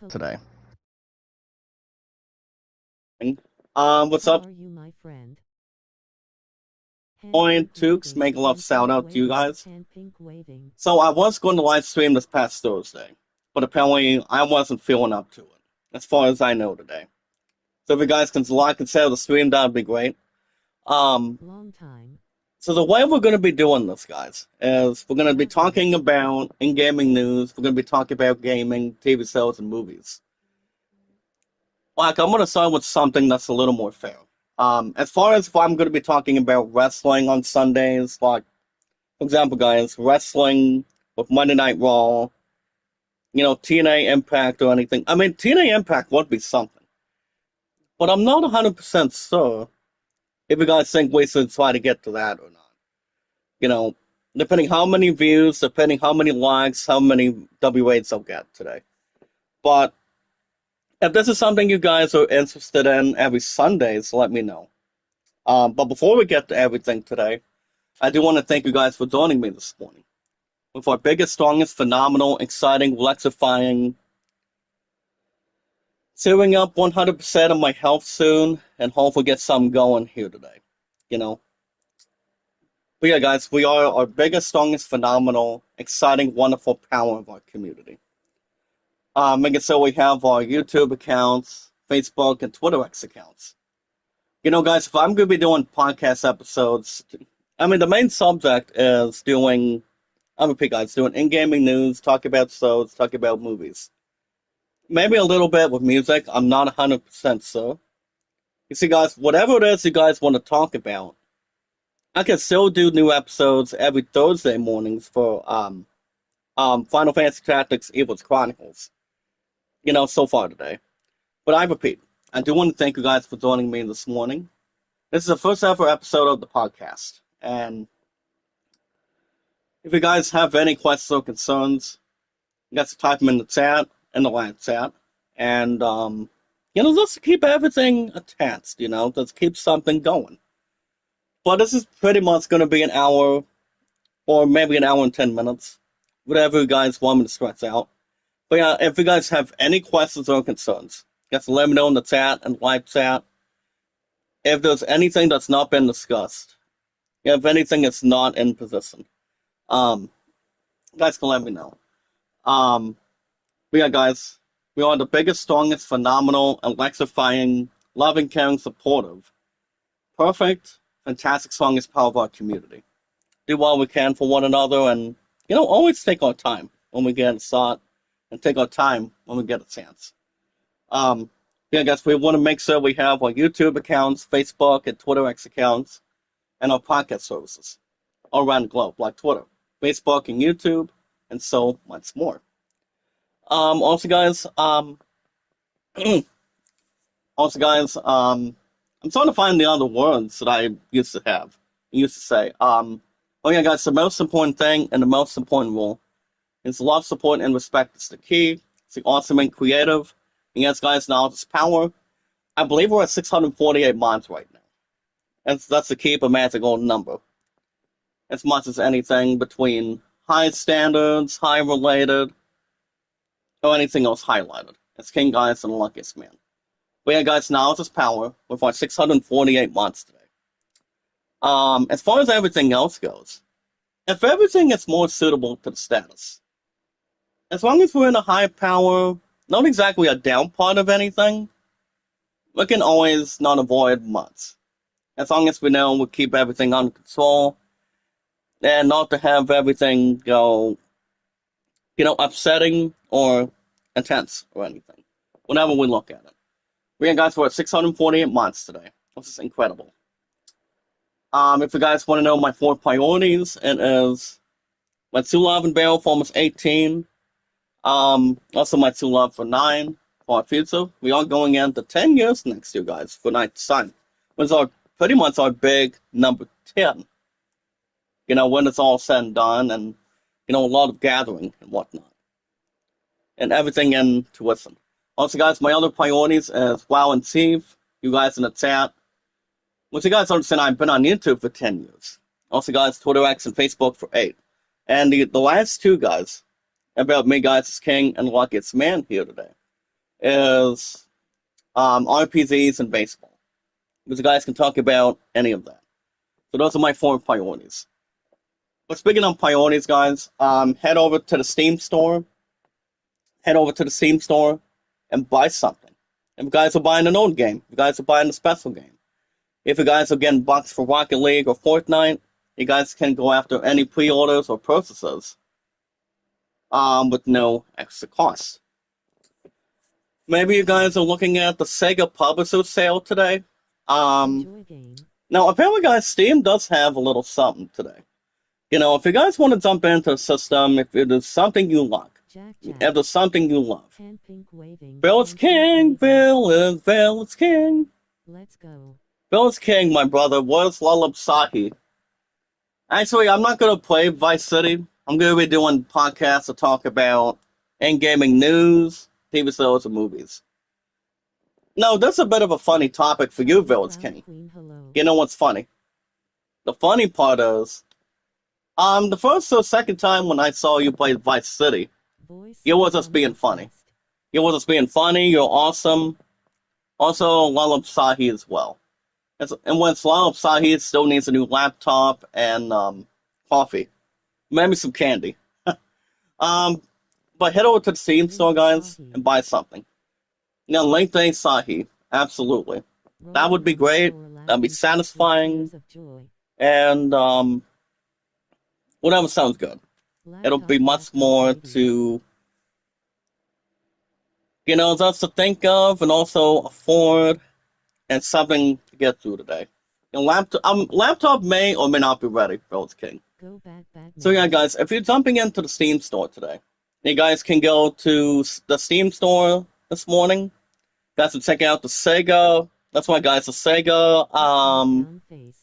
today. What's How up? are you, my friend? Hand Point pink Tukes, waving, make a love hand shout pink out to you waving, guys. hand pink waving. So I was going to live stream this past Thursday, but apparently I wasn't feeling up to it, as far as I know today. So if you guys can like and share the stream, that'd be great. Um, Long time. so the way we're going to be doing this, guys, is we're going to be Yeah, talking guys. about in gaming news. We're going to be talking about gaming, TV shows, and movies. Like I'm going to start with something that's a little more fair. As far as if I'm going to be talking about wrestling on Sundays, like for example, guys, wrestling with Monday Night Raw, TNA Impact or anything. I mean, TNA Impact would be something, but I'm not 100% sure if you guys think we should try to get to that or not. You know, depending how many views, depending how many likes, how many W8s I'll get today. But if this is something you guys are interested in every Sundays, let me know. But before we get to everything today, I do want to thank you guys for joining me this morning with our biggest, strongest, phenomenal, exciting, electrifying, saving up 100% of my health soon and hopefully get something going here today. You know, but yeah, guys, we are our biggest, strongest, phenomenal, exciting, wonderful power of our community. Making so we have our YouTube accounts, Facebook, and Twitter X accounts. Guys, if I'm going to be doing podcast episodes, I mean, the main subject is doing, I'm repeat, guys, doing in gaming news, talk about shows, talk about movies. Maybe a little bit with music. I'm not 100% sure. You see, guys, whatever it is you guys want to talk about, I can still do new episodes every Thursday mornings for Final Fantasy Tactics Evil's Chronicles. So far today. But I repeat, I do want to thank you guys for joining me this morning. This is the first ever episode of the podcast. And if you guys have any questions or concerns, you guys can type them in the chat, in the live chat. And, let's keep everything attached, let's keep something going. But this is pretty much going to be an hour or maybe an hour and 10 minutes, whatever you guys want me to stretch out. But yeah, if you guys have any questions or concerns, just let me know in the chat and live chat. If there's anything that's not been discussed, if anything is not in position, um, guys can let me know. Um, but yeah, guys, we are the biggest, strongest, phenomenal, electrifying, loving, caring, supportive, perfect, fantastic, strongest power of our community. Do all we can for one another and, always take our time when we get a shot and take our time when we get a chance. Um, yeah, guys, we want to make sure we have our YouTube accounts, Facebook and Twitter X accounts, and our podcast services all around the globe, like Twitter, Facebook, and YouTube, and so much more. Also, guys, also, guys, I'm trying to find the other words that I used to say. Oh yeah, guys, the most important thing and the most important rule is love, support, and respect is the key. It's the awesome and creative. And yes, guys, knowledge is power. I believe we're at 648 mods right now. That's the keep a magical number. As much as anything between high standards, high related, or anything else highlighted. It's King Guys and the Luckiest Man. But yeah, guys, knowledge is power with our 648 mods today. As far as everything else goes, if everything is more suitable to the status, as long as we're in a high power, not exactly a down part of anything, we can always not avoid mods. As long as we know we keep everything under control and not to have everything go, upsetting or intense or anything. Whenever we look at it. We guys we're at 648 mods today, which is incredible. If you guys want to know my four priorities, it is my two love and barrel for almost 18. Also my two love for 9 for our future. We are going into 10 years next year, guys, for Night Sun. Which is our pretty much our big number 10. When it's all said and done and a lot of gathering and whatnot. And everything in to listen. Also, guys, my other priorities is WoW and Steve. You guys in the chat. Which you guys understand I've been on YouTube for 10 years. Also, guys, Twitter X and Facebook for 8. And the last two guys about me, guys, is King and Luckiest Man here today. is RPGs and baseball. Because you guys can talk about any of that. So those are my four priorities. But speaking of priorities, guys, head over to the Steam store and buy something. If you guys are buying an old game, if you guys are buying a special game, if you guys are getting bucks for Rocket League or Fortnite, you guys can go after any pre-orders or purchases with no extra cost. Maybe you guys are looking at the Sega Publisher sale today. Um, Enjoy game. Now, apparently, guys, Steam does have a little something today. You know, if you guys want to jump into the system, if it is something you like, Jack if Jack. there's something you love, Hand pink waving. Bill is hand pink king, waving. Bill is king. Let's go. Bill is king, my brother. Where's Lullab Sahi? Actually, I'm not going to play Vice City. I'm going to be doing podcasts to talk about in-gaming news, TV shows, and movies. No, that's a bit of a funny topic for you, Charlie Village Brown King. Queen hello. You know what's funny? The funny part is, the first or second time when I saw you play Vice City, Voice you were sent just on being funny. PodCast. You were just being funny. You're awesome. Also, Lullab Sahi as well. And when Lullab Sahi still needs a new laptop and coffee, maybe some candy. Um, but head over to the Steam store, Link guys, Sahi. and buy something. Now, link day Sahi, absolutely. That would Rolling be on the great. floor That'd be laughing tears with satisfying, tears of joy. and whatever sounds good. It'll be much Laptop more waving. to just to think of and also afford and something to get through today. Laptop may or may not be ready, Rose King. Go back So yeah, Batman. guys, if you're jumping into the Steam store today, you guys can go to the Steam store this morning. Guys can check out the Sega. That's why, guys, the Sega. Upside down face.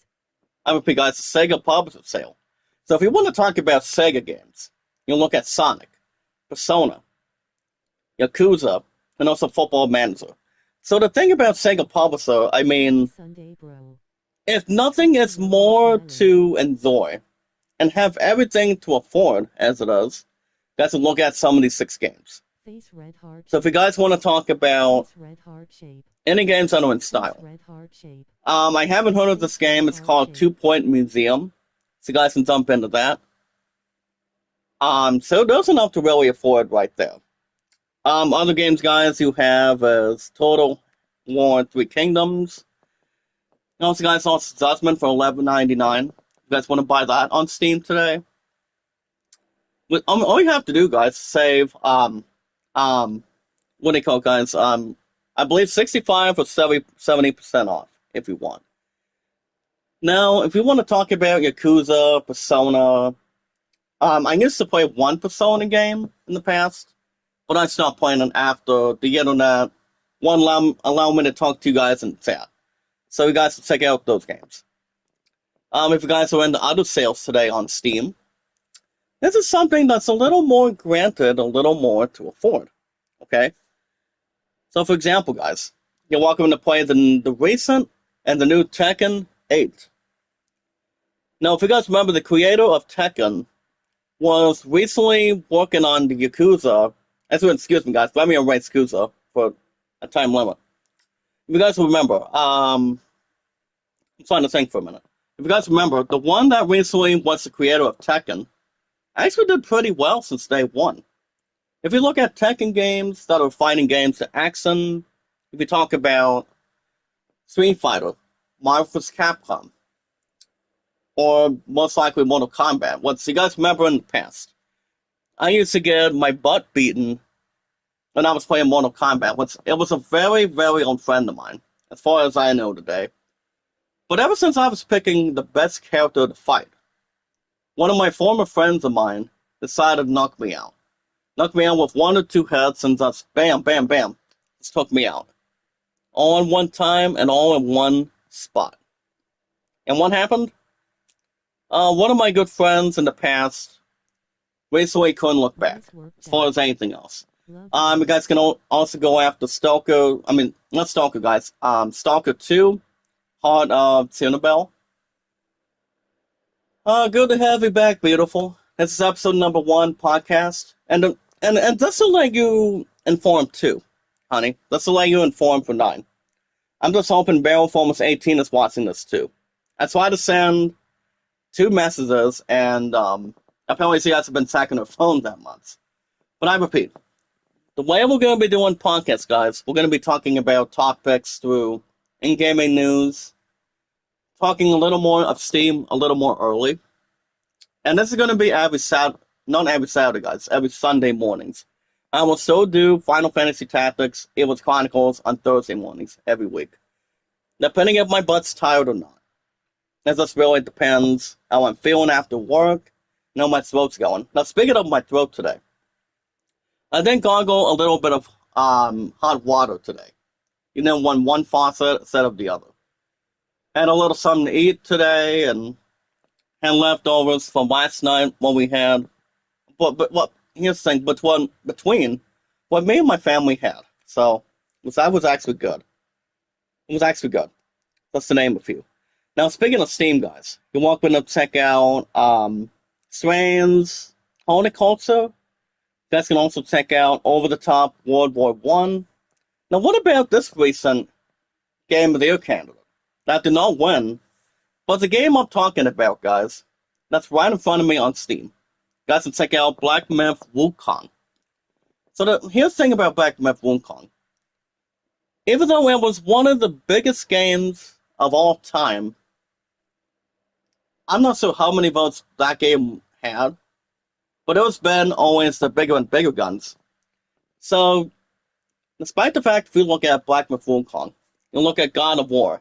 I repeat, guys, the Sega Publisher sale. So if you want to talk about Sega games, you look at Sonic, Persona, Yakuza, and also Football Manager. So the thing about Sega Publisher, I Happy mean, Sunday, bro. if nothing Sexy is Roman more smiling. to enjoy and have everything to afford as it is, guys can look at some of these six games. Face red heart So if you shape. guys want to talk about Face red heart shape. any games that are in Face style, red heart shape. I haven't heard of this Face red game. It's heart called shape. 2 Point Museum. So you guys can jump into that. So there's enough to really afford right there. Other games, guys, you have is Total War Three Kingdoms. Also, guys, also Judgment for $11.99. You guys want to buy that on Steam today? All you have to do, guys, save um, what do you call it, guys? I believe 65 or 70% off if you want. Now, if you want to talk about Yakuza, Persona, I used to play one Persona game in the past, but I stopped playing it after the internet won't allow me to talk to you guys in chat. So you guys can check out those games. If you guys are into other sales today on Steam, this is something that's a little more granted, a little more to afford. Okay? So, for example, guys, you're welcome to play the recent and the new Tekken 8. Now, if you guys remember, the creator of Tekken was recently working on the Yakuza. Excuse me, guys, let me erase Yakuza for a time limit. If you guys remember, I'm trying to think for a minute. If you guys remember, the one that recently was the creator of Tekken actually did pretty well since day one. If you look at Tekken games that are fighting games to action, if you talk about Street Fighter, Marvel vs. Capcom, or most likely Mortal Kombat, what you guys remember in the past, I used to get my butt beaten when I was playing Mortal Kombat. It was a very, very old friend of mine, as far as I know today. But ever since I was picking the best character to fight, one of my former friends of mine decided to knock me out. Knock me out with one or two hits and just bam, bam, bam. Just took me out. All in one time and all in one spot. And what happened? One of my good friends in the past recently couldn't look back Nice work, as far Jack. as anything else. Love You you. guys can also go after Stalker. I mean, not Stalker, guys. Stalker 2, Heart of Tinkerbell. Good to have you back, beautiful. This is episode number one podcast, and just to let you informed too. honey. Let's lay you informed for 9. I'm just hoping Barrel for almost 18 is watching this too. I tried to send 2 messages, and apparently she hasn't been checking her phone that much. But I repeat, the way we're going to be doing podcasts, guys, we're going to be talking about topics through in-gaming news, talking a little more of Steam a little more early. And this is going to be every Saturday, not every Saturday, guys, every Sunday mornings. I will still do Final Fantasy Tactics, Evil's Chronicles on Thursday mornings every week, depending if my butt's tired or not. It just really depends how I'm feeling after work and how my throat's going. Now, speaking of my throat today, I did gargle a little bit of hot water today. You know, one faucet instead of the other. Had a little something to eat today and had leftovers from last night when we had. But what? Here's the thing. Between what me and my family had, so that was actually good. It was actually good. That's the name of few. Now, speaking of Steam, guys, you're welcome to check out Strains Horticulture. You guys can also check out Over the Top World War One. Now, what about this recent Game of the Year candidate? That did not win, but the game I'm talking about, guys, that's right in front of me on Steam. You guys can check out Black Myth Wukong. So here's the thing about Black Myth Wukong. Even though it was one of the biggest games of all time, I'm not sure how many votes that game had, but it's been always the bigger and bigger guns. So, despite the fact if you look at Black Myth Wukong, you look at God of War,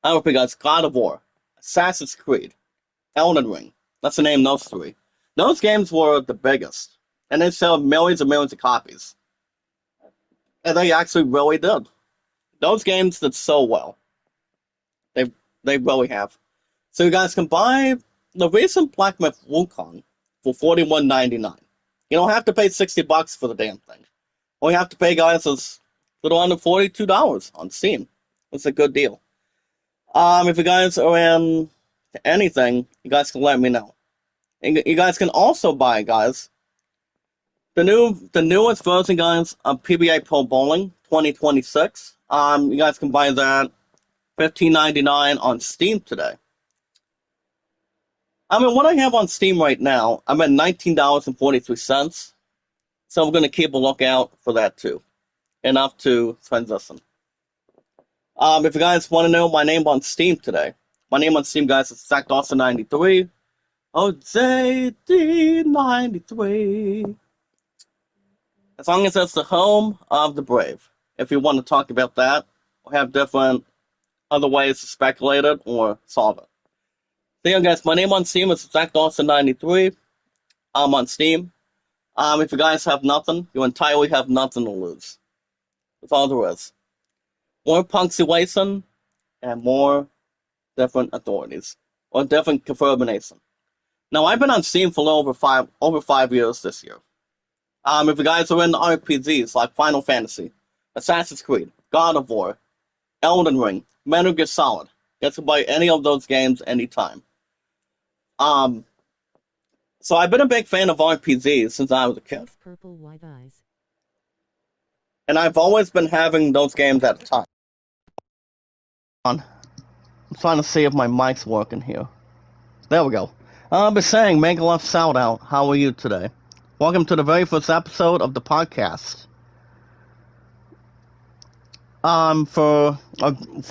I repeat guys, God of War, Assassin's Creed, Elden Ring, that's the name of those 3. Those games were the biggest, and they sold millions and millions of copies. And they actually really did. Those games did so well. They they really have. So you guys can buy the recent Black Myth Wukong for $41.99. You don't have to pay $60 for the damn thing. All you have to pay, guys, is a little under $42 on Steam. It's a good deal. If you guys are in anything, you guys can let me know. And you guys can also buy, guys, the newest version, guys, of PBA Pro Bowling 2026. You guys can buy that $15.99 on Steam today. I mean, what I have on Steam right now, I'm at $19.43. So I'm going to keep a lookout for that too. Enough to transition. If you guys want to know my name on Steam today, my name on Steam, guys, is Zach Dawson93. Oh, JD93. As long as it's the home of the brave. If you want to talk about that, or have different other ways to speculate it or solve it. So yeah, guys, my name on Steam is Zach Dawson93. I'm on Steam. If you guys have nothing, you entirely have nothing to lose. That's all there is. More punctuation and more different authorities or different confirmation. Now, I've been on Steam for over 5 years this year. If you guys are in RPGs like Final Fantasy, Assassin's Creed, God of War, Elden Ring, Metal Gear Solid, you can buy any of those games anytime. Um, so I've been a big fan of RPGs since I was a kid, Purple white eyes. and I've always been having those games at a time. I'm trying to see if my mic's working here. There we go. I've been saying, make a left shout out. How are you today? Welcome to the very first episode of the podcast. For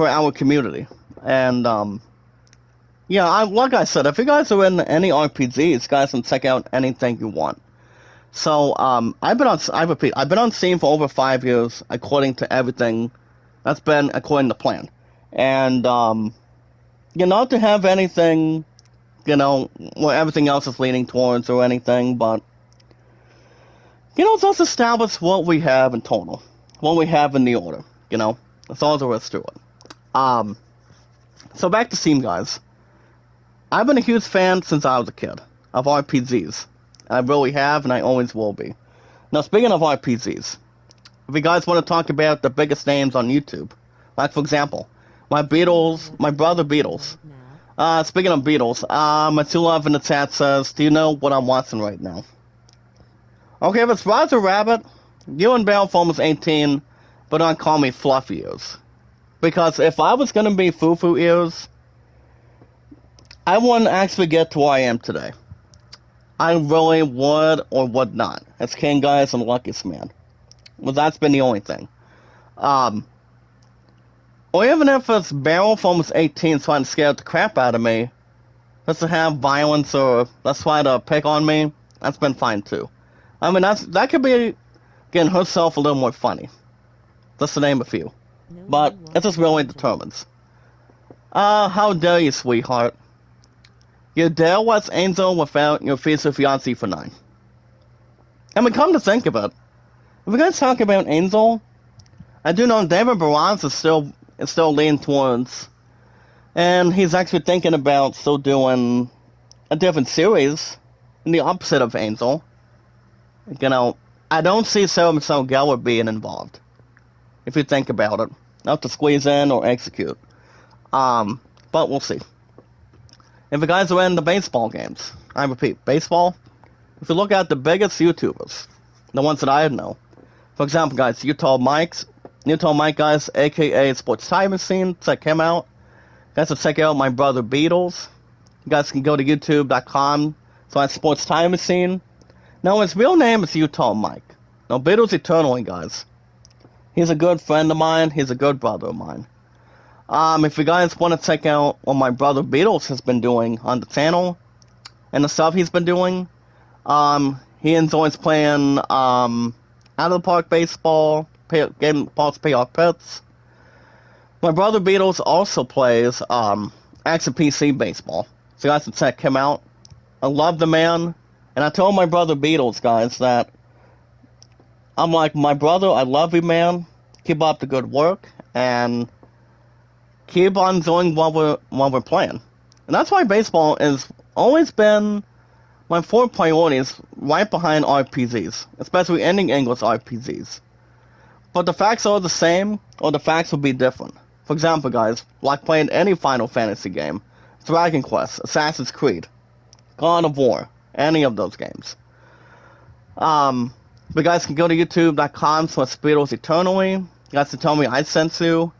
our community, and yeah, like I said, if you guys are in any RPGs, guys can check out anything you want. So I've been on Steam for over 5 years, according to everything that's been according to plan, and not to have anything, where everything else is leaning towards or anything, but just establish what we have in total, what we have in the order. That's all there is to it. So back to Steam, guys. I've been a huge fan since I was a kid of RPGs. I really have, and I always will be. Now, speaking of RPGs, if you guys want to talk about the biggest names on YouTube, like for example, my brother Beatles. Speaking of Beatles, my two love in the chat says, do you know what I'm watching right now? Okay, if it's Roger Rabbit, you and Bell for almost 18, but don't call me fluffy ears. Because if I was gonna be foo-foo ears, I wouldn't actually get to where I am today. I really would or would not. As King Guys and Luckiest Man. Well, that's been the only thing. Um, or even if it's Barrel from almost 18 trying to scare the crap out of me, just to have violence or let's try to pick on me, that's been fine too. I mean, that could be getting herself a little more funny. Just to name a few. No But one it wants just your really angel. determines. How dare you, sweetheart? You dare watch Angel without your future fiancé for 9. I mean, come to think of it, if we're gonna talk about Angel, I do know David Barnes is still leaning towards, and he's actually thinking about still doing a different series in the opposite of Angel. You know, I don't see Sarah Michelle Gellar being involved. If you think about it, not to squeeze in or execute. But we'll see. If the guys are into baseball games, I repeat, baseball. If you look at the biggest YouTubers, the ones that I know, for example, guys, Utah Mike guys, aka Sports Time Machine, check him out. You guys can check out my brother Beatles. You guys can go to youtube.com. So that's Sports Time Machine. Now his real name is Utah Mike. Now Beatles eternally, guys. He's a good friend of mine. He's a good brother of mine. If you guys want to check out what my brother Beatles has been doing on the channel and the stuff he's been doing, he enjoys playing out of the park baseball, getting balls pay off pits. My brother Beatles also plays action PC baseball, so you guys can check him out. I love the man, and I told my brother Beatles guys that I'm like, my brother, I love you, man. Keep up the good work and keep on doing what we're playing. And that's why baseball has always been my 4 priorities right behind RPGs, especially ending English RPGs. But the facts are the same, or the facts will be different. For example, guys, like playing any Final Fantasy game, Dragon Quest, Assassin's Creed, God of War, any of those games. But guys can go to youtube.com/Beatles Eternally. You guys can tell me I sent you,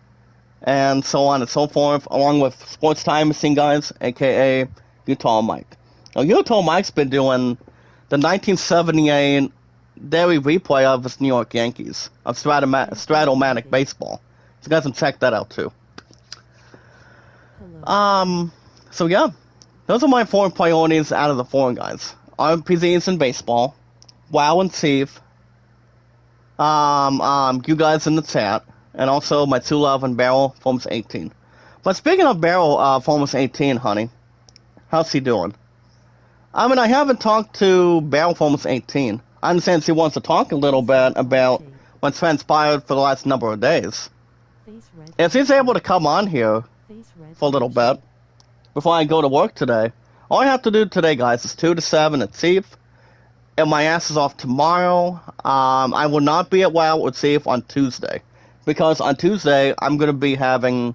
and so on and so forth, along with Sports Time Machine guys, aka Utah Mike. Now, Utah Mike's been doing the 1978 daily replay of his New York Yankees, of Stratomatic Baseball. So you guys can check that out too. Hello. So yeah, those are my 4 priorities out of the 4 guys. RPGs and baseball, WoW and Thief, you guys in the chat, and also my 2 love and Barrel Forms 18. But speaking of Barrel Forms 18, honey, how's he doing? I mean, I haven't talked to Barrel Forms 18. I understand she wants to talk a little bit about what's transpired for the last number of days. If he's able to come on here for a little bit before I go to work today, all I have to do today, guys, is 2 to 7 at Thief. And my ass is off tomorrow. I will not be at WoW with Thief on Tuesday. Because on Tuesday, I'm going to be having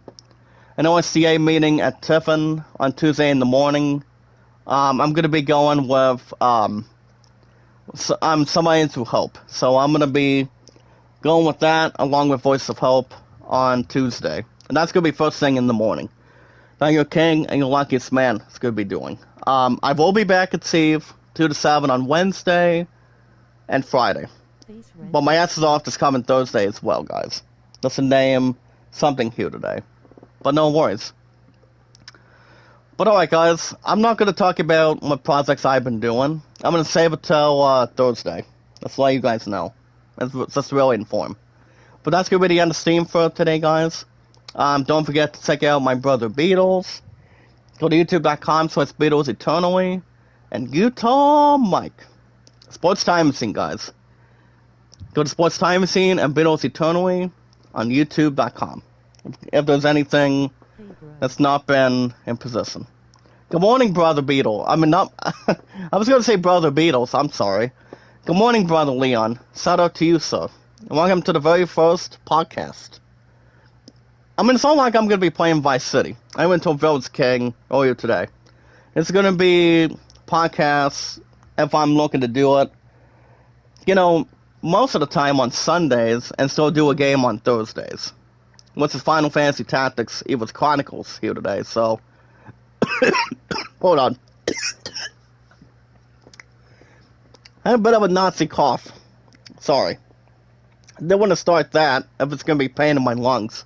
an OSCA meeting at Tiffin on Tuesday in the morning. I'm going to be going with somebody into Hope. So I'm going to be going with that along with Voice of Hope on Tuesday. And that's going to be first thing in the morning. Now your king and your luckiest man is going to be doing. I will be back at Steve 2 to 7 on Wednesday and Friday. But my ass is off this coming Thursday as well, guys. Just to name something here today. But no worries. But alright, guys. I'm not going to talk about what projects I've been doing. I'm going to save it till Thursday. That's why you guys know. Just really inform. But that's going to be the end of Steam for today, guys. Don't forget to check out my brother Beatles. Go to youtube.com/Beatles Eternally. And Utah Mike. Sports Time Machine, guys. Go to Sports Time Machine and Beatles Eternally on youtube.com. If there's anything that's not been in position. Good morning, Brother Beetle. I mean, not... I was going to say Brother Beatles. I'm sorry. Good morning, Brother Leon. Shout out to you, sir. And welcome to the very first podcast. I mean, it's not like I'm going to be playing Vice City. I went to Village King earlier today. It's going to be podcasts if I'm looking to do it. You know, most of the time on Sundays and still do a game on Thursdays. Which is Final Fantasy Tactics Eva's Chronicles here today, so hold on. I had a bit of a Nazi cough. Sorry. I didn't want to start that if it's going to be pain in my lungs.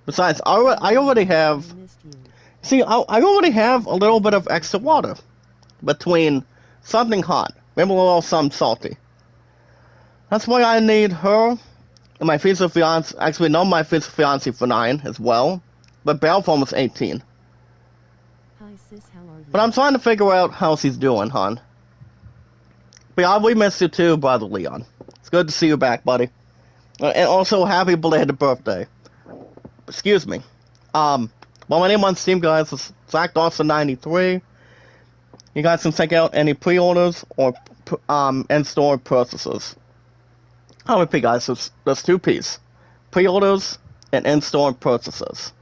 Besides, I already have... I missed you. See, I already have a little bit of extra water between something hot, maybe a little something salty. That's why I need her and my future fiance. Actually, no, my future fiance for 9 as well, but Belphone was 18. Hi sis, how are you? But I'm trying to figure out how she's doing, hon. But yeah, we missed you too, brother Leon. It's good to see you back, buddy. And also, happy belated birthday. Excuse me. Well, my name on Steam, guys, is Zach Dawson93. You guys can check out any pre-orders or in-store purchases. I'll repeat, guys, there's 2 P's. Pre-orders and in-store purchases.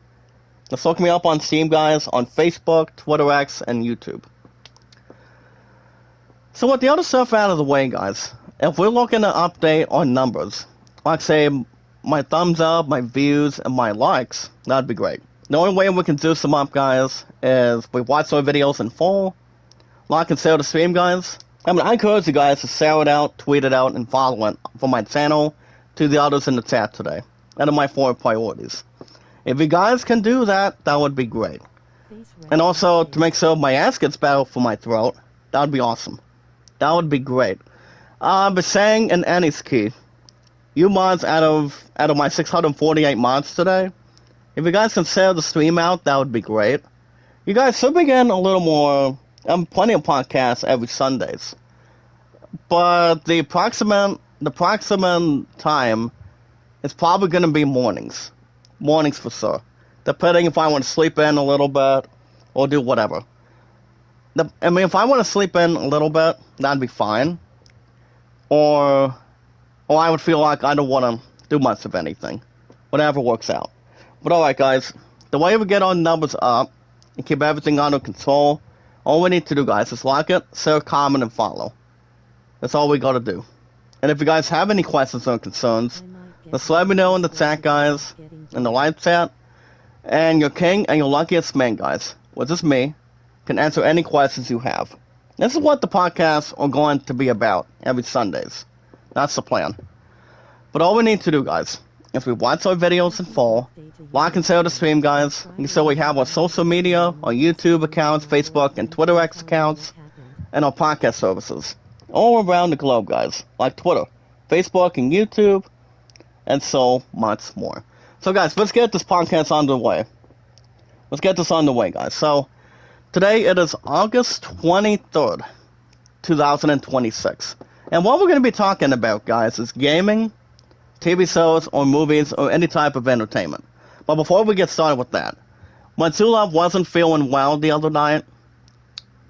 Just look me up on Steam, guys, on Facebook, Twitter X, and YouTube. So with the other stuff out of the way, guys, if we're looking to update on numbers, like say my thumbs up, my views, and my likes, that'd be great. The only way we can do some up, guys, is we watch our videos in full, like and share the stream, guys. I mean, I encourage you guys to share it out, tweet it out, and follow it from my channel to the others in the chat today. That are my 4 priorities. If you guys can do that, that would be great. And also, to make sure my ass gets better for my throat, that would be awesome. That would be great. But saying in Annie's key, you mods out of my 648 mods today, if you guys can share the stream out, that would be great. You guys should be getting a little more, plenty of podcasts every Sundays. But the approximate time is probably going to be mornings. Mornings for sure. Depending if I want to sleep in a little bit or do whatever. I mean, if I want to sleep in a little bit, that'd be fine. Or I would feel like I don't want to do much of anything. Whatever works out. But alright, guys. The way we get our numbers up and keep everything under control, all we need to do, guys, is like it, share, comment, and follow. That's all we gotta do. And if you guys have any questions or concerns, just let me know in the chat, guys, in the live chat. And your king and your luckiest man, guys, which is me, can answer any questions you have. This is what the podcasts are going to be about every Sundays. That's the plan. But all we need to do, guys, is we watch our videos in full, like and share the stream, guys, and so we have our social media, our YouTube accounts, Facebook and Twitter X accounts, and our podcast services. All around the globe, guys, like Twitter, Facebook, and YouTube, and so much more. So, guys, let's get this podcast underway. Let's get this underway, guys. So, today it is August 23rd, 2026. And what we're going to be talking about, guys, is gaming, TV shows, or movies, or any type of entertainment. But before we get started with that, when Zulov wasn't feeling well the other night,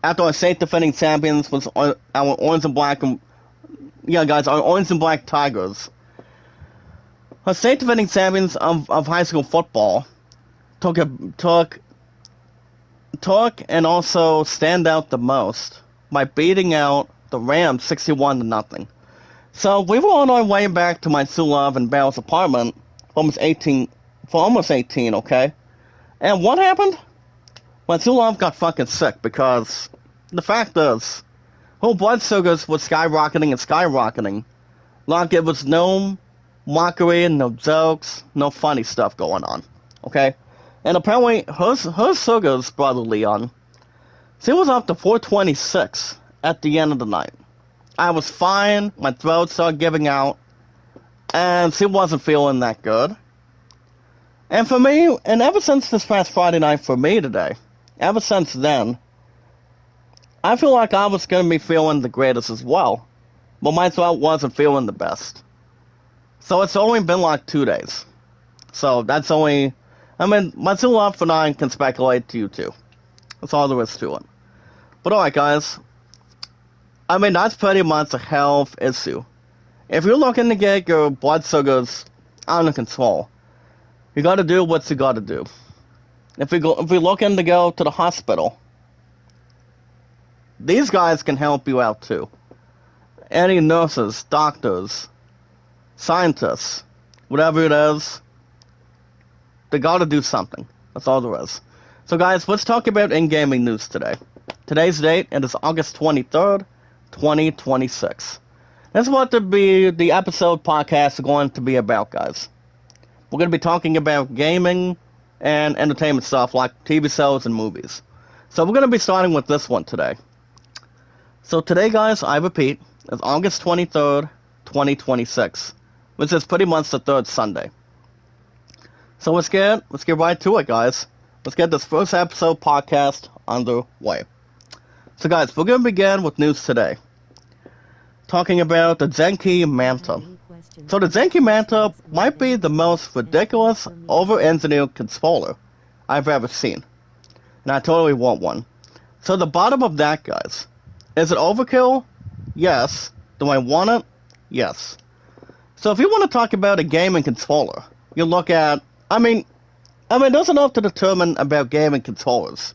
after our state defending champions was our orange and black, our orange and black Tigers, our state defending champions of high school football took and also stand out the most by beating out the Rams 61-0. So we were on our way back to my Zulov and Bell's apartment for almost 18, okay? And what happened? Well, Zulov got fucking sick because the fact is, her blood sugars were skyrocketing and skyrocketing. Like it was no mockery, no jokes, no funny stuff going on, okay? And apparently, her sugars, brother Leon, she was up to 426 at the end of the night. I was fine, my throat started giving out, and she wasn't feeling that good. And for me, and ever since this past Friday night for me today, ever since then, I feel like I was going to be feeling the greatest as well, but my throat wasn't feeling the best. So it's only been like 2 days. So that's only, my Zulov for 9 can speculate to you too. That's all there is to it. But alright, guys. That's pretty much a health issue. If you're looking to get your blood sugars under control, you gotta do what you gotta do. If you're looking to go to the hospital, these guys can help you out too. Any nurses, doctors, scientists, whatever it is, they gotta do something. That's all there is. So guys, let's talk about in-gaming news today. Today's date, it is August 23rd, 2026. That's what the episode podcast is going to be about, guys. We're going to be talking about gaming and entertainment stuff like TV shows and movies. So we're going to be starting with this one today. So today, guys, I repeat, is August 23rd, 2026, which is pretty much the third Sunday. So let's get right to it, guys. Let's get this first episode podcast underway. So guys, we're going to begin with news today. Talking about the Zenki Manta. So the Zenki Manta might be the most ridiculous, over-engineered controller I've ever seen. And I totally want one. So the bottom of that, guys. Is it overkill? Yes. Do I want it? Yes. So if you want to talk about a gaming controller, you look at, I mean, there's enough to determine about gaming controllers.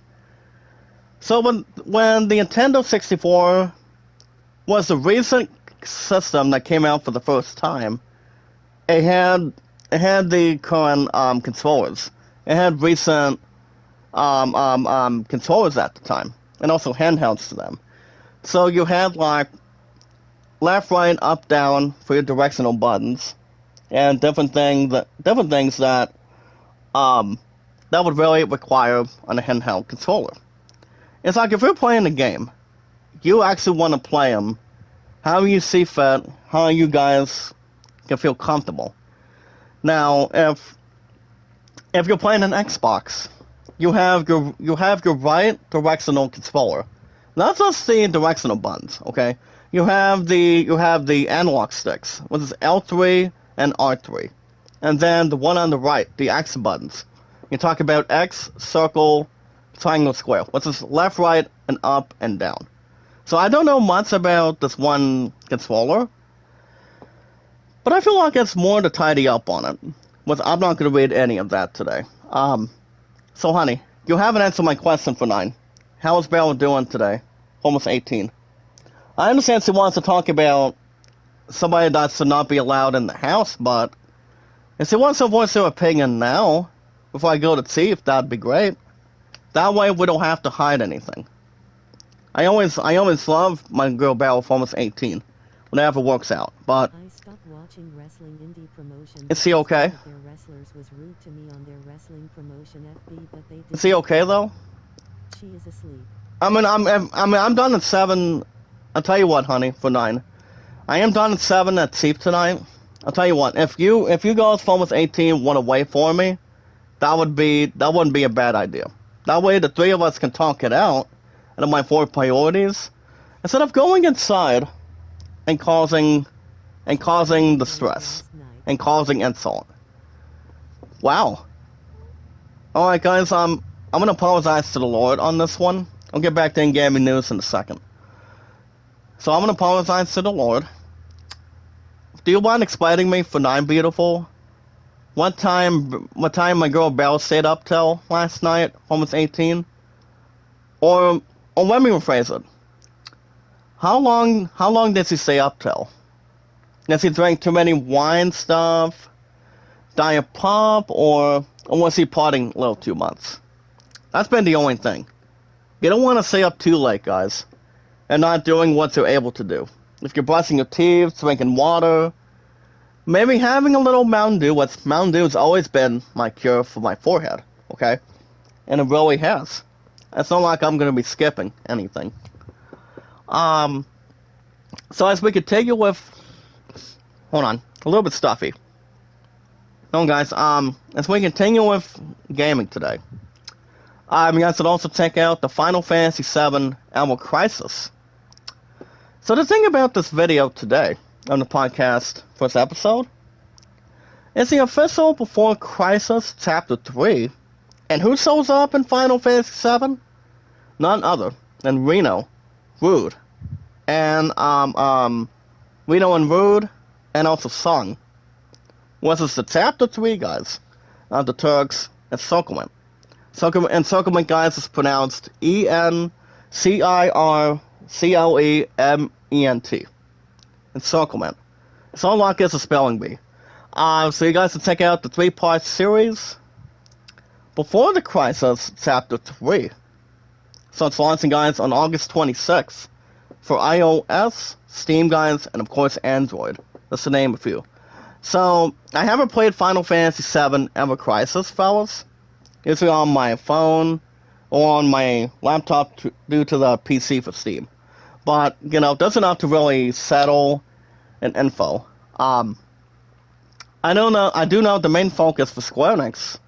So when the Nintendo 64 was the recent system that came out for the first time, it had the current controllers. It had recent controllers at the time, and also handhelds to them. So you had like left, right, up, down for your directional buttons, and different things that would really require on a handheld controller. It's like if you're playing a game, you actually want to play them how you see fit, how you guys can feel comfortable. Now, if you're playing an Xbox, you have your right directional controller. Not just the directional buttons, okay? You have the analog sticks, which is L3 and R3. And then the one on the right, the X buttons. You talk about X, circle, triangle, square, which is left, right, and up and down. So I don't know much about this one controller, but I feel like it's more to tidy up on it. Which I'm not going to read any of that today. So honey, you haven't answered my question for 9. How is Bella doing today? Almost 18. I understand she wants to talk about somebody that should not be allowed in the house, but if she wants to voice her opinion now, before I go to chief, that'd be great. That way we don't have to hide anything. I always love my girl Bella for almost 18. Whenever it works out. But I stopped watching wrestling indie promotions. Is she okay? Their wrestlers was rude to me on their wrestling promotion FB, but they Is she okay though? She is asleep. I'm done at 7. I'll tell you what, honey, for 9. I am done at 7 at chief tonight. I'll tell you what, if you girls for almost 18 want to wait for me, that wouldn't be a bad idea. That way the three of us can talk it out and my 4 priorities, instead of going inside and causing distress and causing insult. Wow. Alright guys, I'm gonna apologize to the Lord on this one. I'll get back to in-gaming news in a second. So I'm gonna apologize to the Lord. Do you mind explaining me for 9 beautiful? What time my girl Belle stayed up till last night, almost 18? Or let me rephrase it. How long did she stay up till? Did she drink too many wine stuff, diet pop, or was she partying a little too much? That's been the only thing. You don't want to stay up too late, guys, and not doing what you're able to do. If you're brushing your teeth, drinking water, maybe having a little Mountain Dew. Mountain Dew has always been my cure for my forehead, okay? And it really has. It's not like I'm going to be skipping anything. So as we continue with, hold on, a little bit stuffy. No, guys, as we continue with gaming today, you guys should also check out the Final Fantasy VII Emerald Crisis. So the thing about this video today, on the podcast first episode, is the official Before Crisis Chapter 3, and who shows up in Final Fantasy VII? None other than Reno, Rude, and Reno and Rude, and also Sung. Which is the Chapter 3, guys, of the Turks and Circlement. And Circlement, guys, is pronounced Encirclement. Encirclement. It's all like it's a spelling bee. So you guys can check out the 3-part series Before the Crisis, Chapter 3. So it's launching, guys, on August 26th for iOS, Steam, guys, and of course Android. That's to name a few. So I haven't played Final Fantasy VII Ever Crisis, fellas. Usually on my phone or on my laptop due to the PC for Steam. But, there's enough to really settle an info. I do know the main focus for Square Enix,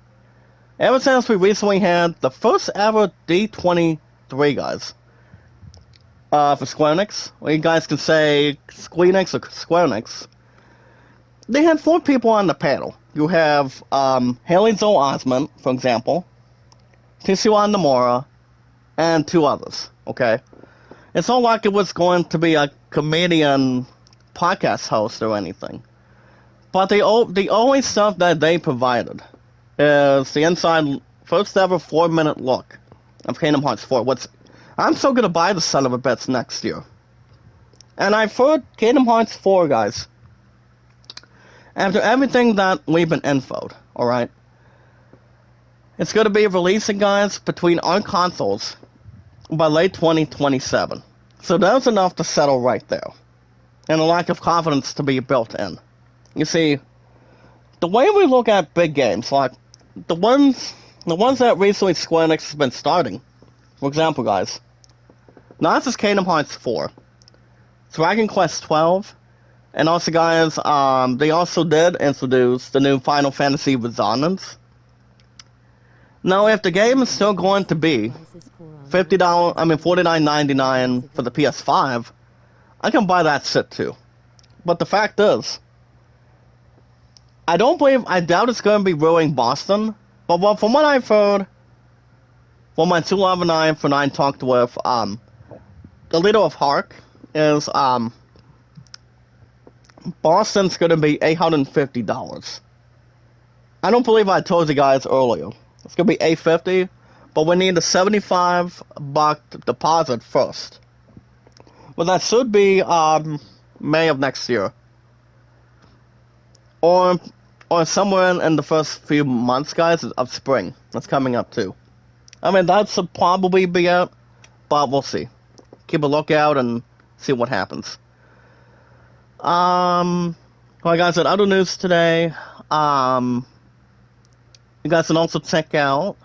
ever since we recently had the first ever D23, guys, for Square Enix, or you guys can say Squeenix or Square Enix, they had 4 people on the panel. You have Haley Joel Osment, for example, Tetsuya Nomura, and 2 others, okay? It's not like it was going to be a comedian podcast host or anything. But the only stuff that they provided is the inside first ever 4-minute look of Kingdom Hearts 4. I'm still gonna buy the son of a bitch next year. And I've heard Kingdom Hearts 4, guys, after everything that we've been infoed, alright? It's gonna be releasing, guys, between our consoles by late 2027. So that's enough to settle right there. And a lack of confidence to be built in. You see, the way we look at big games, like the ones that recently Square Enix has been starting, for example, guys, not just Kingdom Hearts 4, Dragon Quest 12, and also, guys, they also did introduce the new Final Fantasy Resonance. Now, if the game is still going to be $49.99 for the PS5, I can buy that shit too. But the fact is, I doubt it's going to be ruining Boston, but from what I've heard, from my 211 for 9 talked with, the leader of Hark is, Boston's going to be $850. I don't believe I told you guys earlier. It's going to be $850, but we need a $75 deposit first. Well, that should be, May of next year. Or somewhere in the first few months, guys, of spring. That's coming up, too. I mean, that should probably be it, but we'll see. Keep a lookout and see what happens. Like I said, other news today. You guys can also check out.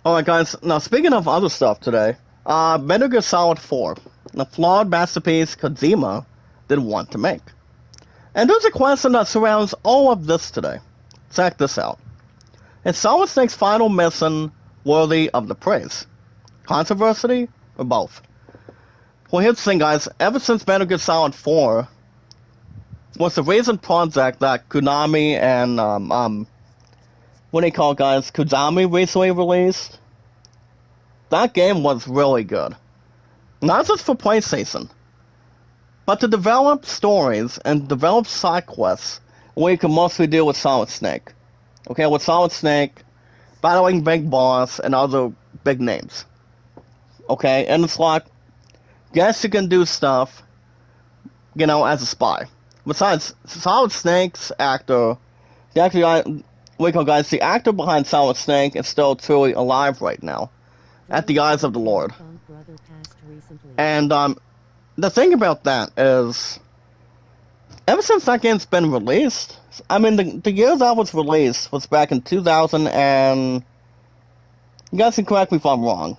Alright, guys, now speaking of other stuff today, Metal Gear Solid 4, the flawed masterpiece Kojima didn't want to make. And there's a question that surrounds all of this today. Check this out. Is Solid Snake's final mission worthy of the praise? Controversy, or both? Well, here's the thing, guys. Ever since Metal Gear Solid 4 was the recent project that Konami and, what do you call it, guys? Konami recently released, that game was really good. Not just for PlayStation, but to develop stories and develop side quests where you can mostly deal with Solid Snake. Okay, with Solid Snake battling Big Boss and other big names. Okay, and it's like, yes, you can do stuff, as a spy. Besides, Solid Snake's actor, the actor behind Solid Snake is still truly alive right now, at the eyes of the Lord. And, the thing about that is, ever since that game's been released, I mean, the year that was released was back in 2000 and, you guys can correct me if I'm wrong.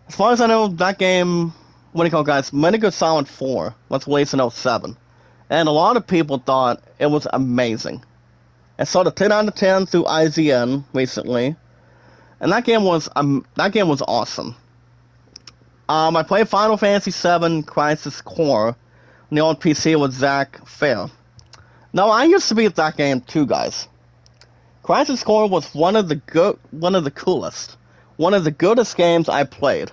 As far as I know, that game, Metal Gear Solid 4 was released in 07. And a lot of people thought it was amazing. I saw the 10 out of 10 through IGN recently. And that game was awesome. I played Final Fantasy VII Crisis Core on the old PC with Zach Fair. Now, I used to be at that game too, guys. Crisis Core was one of the coolest, one of the goodest games I played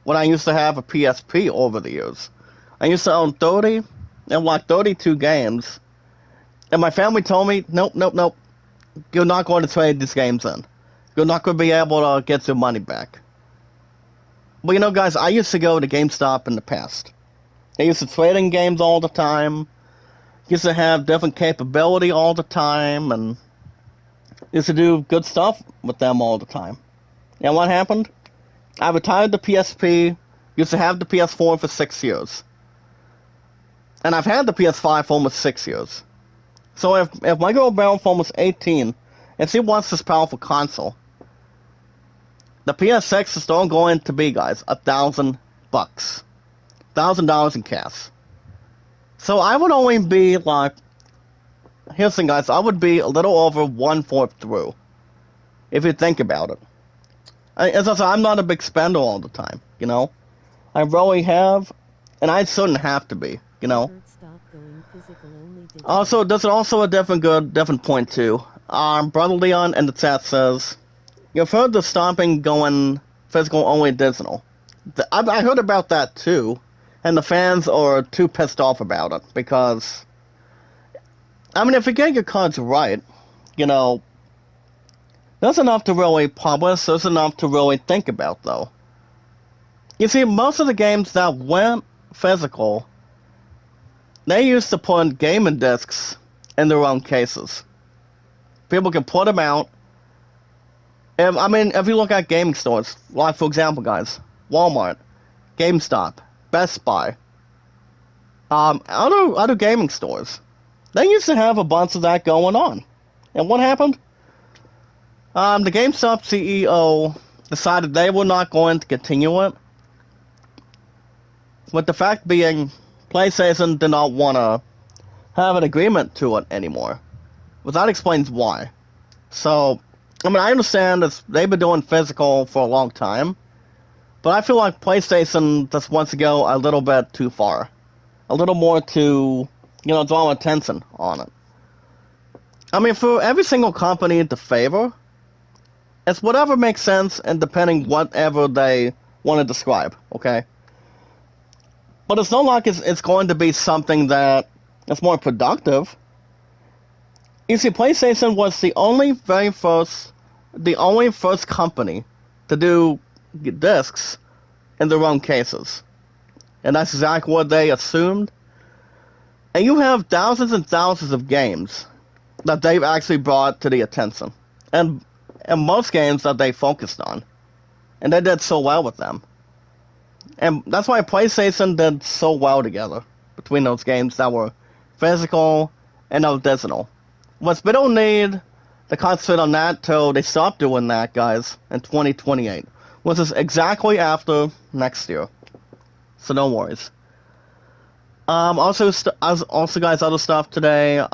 when I used to have a PSP over the years. I used to own 32 games, and my family told me, nope, you're not going to trade these games in. You're not going to be able to get your money back. But guys, I used to go to GameStop in the past. They used to trade in games all the time. Used to have different capability all the time, and used to do good stuff with them all the time. And what happened? I retired the PSP. Used to have the PS4 for 6 years. And I've had the PS5 for almost 6 years. So if my girl Beryl for almost 18, and she wants this powerful console, the PS6 is still going to be, guys, $1,000. $1,000 in cash. So I would only be like, here's the thing, guys, I would be a little over 1/4 through, if you think about it. As I said, I'm not a big spender all the time, I really have, and I shouldn't have to be, Stop going physical, only digital. Also, there's also a different point too. Brother Leon in the chat says, you've heard the stopping going physical, only digital. I heard about that too, and the fans are too pissed off about it, because, if you get your cards right, there's enough to really publish, there's enough to really think about, though. You see, most of the games that went physical, they used to put gaming discs in their own cases. People can put them out. If you look at gaming stores, like, for example, guys, Walmart, GameStop, Best Buy, other gaming stores, they used to have a bunch of that going on. And what happened? The GameStop CEO decided they were not going to continue it, with the fact being PlayStation did not want to have an agreement to it anymore. Well, that explains why. So, I understand they've been doing physical for a long time, but I feel like PlayStation just wants to go a little bit too far. A little more to, draw attention on it. For every single company to favor, it's whatever makes sense and depending whatever they want to describe, okay? But it's not like it's going to be something that is more productive. You see, PlayStation was the only first company to do discs in their own cases. And that's exactly what they assumed. And you have thousands and thousands of games that they've actually brought to the attention. And most games that they focused on. And they did so well with them. And that's why PlayStation did so well together between those games that were physical and those digital. But we don't need to concentrate on that till they stop doing that, guys, in 2028. Which is exactly after next year. So no worries. Also, guys, other stuff today.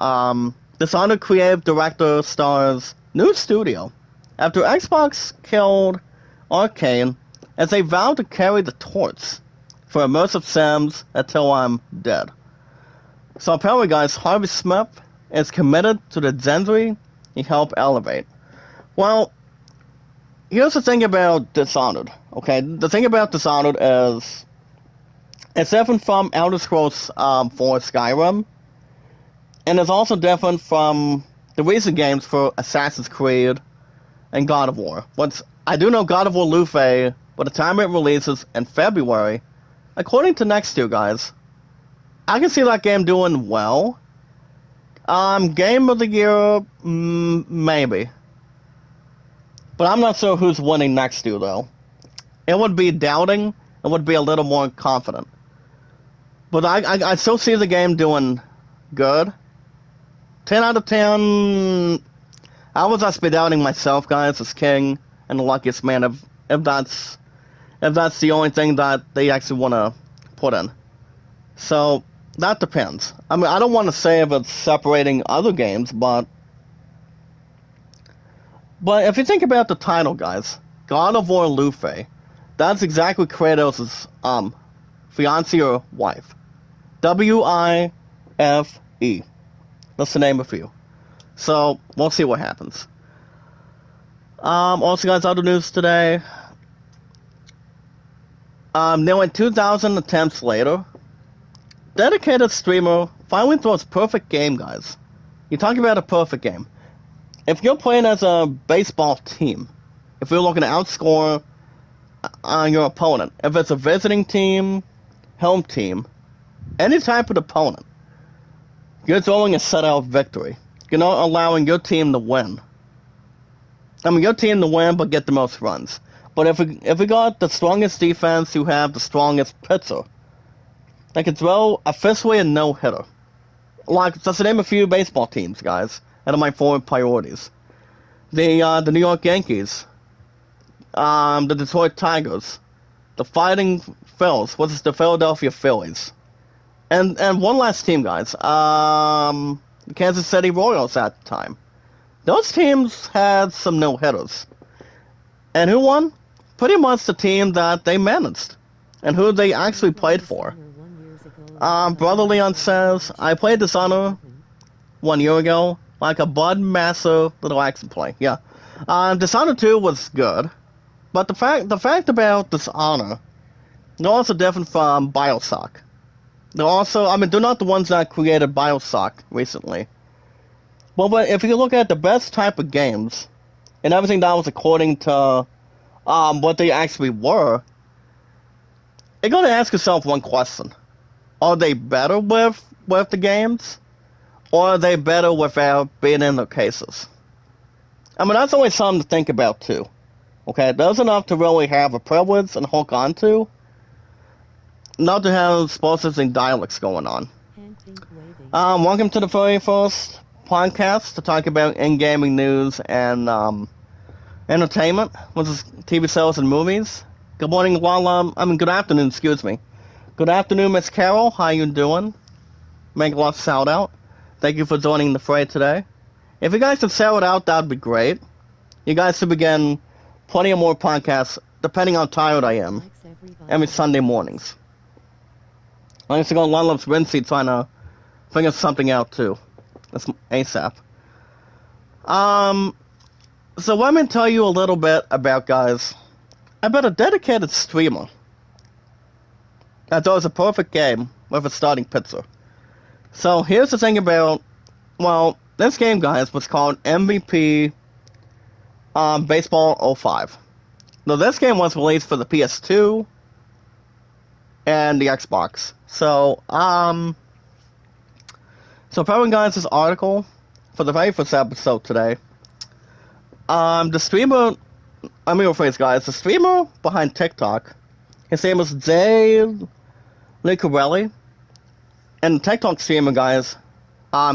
Dishonored creative director stars new studio after Xbox killed Arcane as they vowed to carry the torch for immersive sims until I'm dead. So apparently, guys, Harvey Smith is committed to the genre he helped elevate. Well, here's the thing about Dishonored, okay? The thing about Dishonored is it's different from Elder Scrolls 4 Skyrim, and it's also different from the recent games for Assassin's Creed and God of War. But I do know God of War Luffy, by the time it releases in February, according to next year, guys, I can see that game doing well. Game of the Year, maybe. But I'm not sure who's winning next year, though. It would be doubting, it would be a little more confident. But I still see the game doing good. 10 out of 10. I was just be doubting myself, guys, as king and the luckiest man, if that's the only thing that they actually want to put in. So, that depends. I don't want to say if it's separating other games, but if you think about the title, guys, God of War Luffy, that's exactly Kratos' fiancée or wife. W-I-F-E. That's the name of you. So, we'll see what happens. Also, guys, other news today. Nearly 2,000 attempts later, dedicated streamer finally throws perfect game, guys. You're talking about a perfect game. If you're playing as a baseball team, if you're looking to outscore your opponent. If it's a visiting team, home team, any type of opponent, you're throwing a shutout victory. You're not allowing your team to win. I mean, your team to win, but get the most runs. But if we got the strongest defense, you have the strongest pitcher. They can throw officially a no-hitter. Like, just to name a few baseball teams, guys, out of my four priorities. The New York Yankees, the Detroit Tigers, the Fighting Phils, which is the Philadelphia Phillies, and one last team, guys, the Kansas City Royals at the time. Those teams had some no-hitters. And who won? Pretty much the team that they managed, and who they actually played for. Brother Leon says, I played Dishonor 1 year ago, like a Bud Master little action play. Yeah. Dishonor 2 was good, but the fact about Dishonor, they're also different from Bioshock. They're also, I mean, they're not the ones that created Bioshock recently. But if you look at the best type of games, and everything that was according to what they actually were, you're going to ask yourself one question. Are they better with the games? Or are they better without being in their cases? I mean, that's always something to think about, too. Okay, there's enough to really have a privilege and hook on to, not to have explosives and dialects going on. Welcome to the very first podcast to talk about in-gaming news and entertainment, which is TV shows and movies. Good morning, good afternoon, excuse me. Good afternoon, Miss Carol. How you doing? Make a lot of shout out. Thank you for joining the fray today. If you guys could shout out, that'd be great. You guys should begin plenty of more podcasts, depending on how tired I am, every Sunday mornings. I used to go on Lon Love's Wincy trying to figure something out too. That's ASAP. So let me tell you a little bit about, guys, about a dedicated streamer that does a perfect game with a starting pitcher. So here's the thing about, well, this game, guys, was called MVP Baseball 05. Now, this game was released for the PS2 and the Xbox. So preparing, guys, this article for the very first episode today. The streamer, let me rephrase, guys. The streamer behind TikTok, his name is Jay Licarelli, and the TikTok streamer, guys,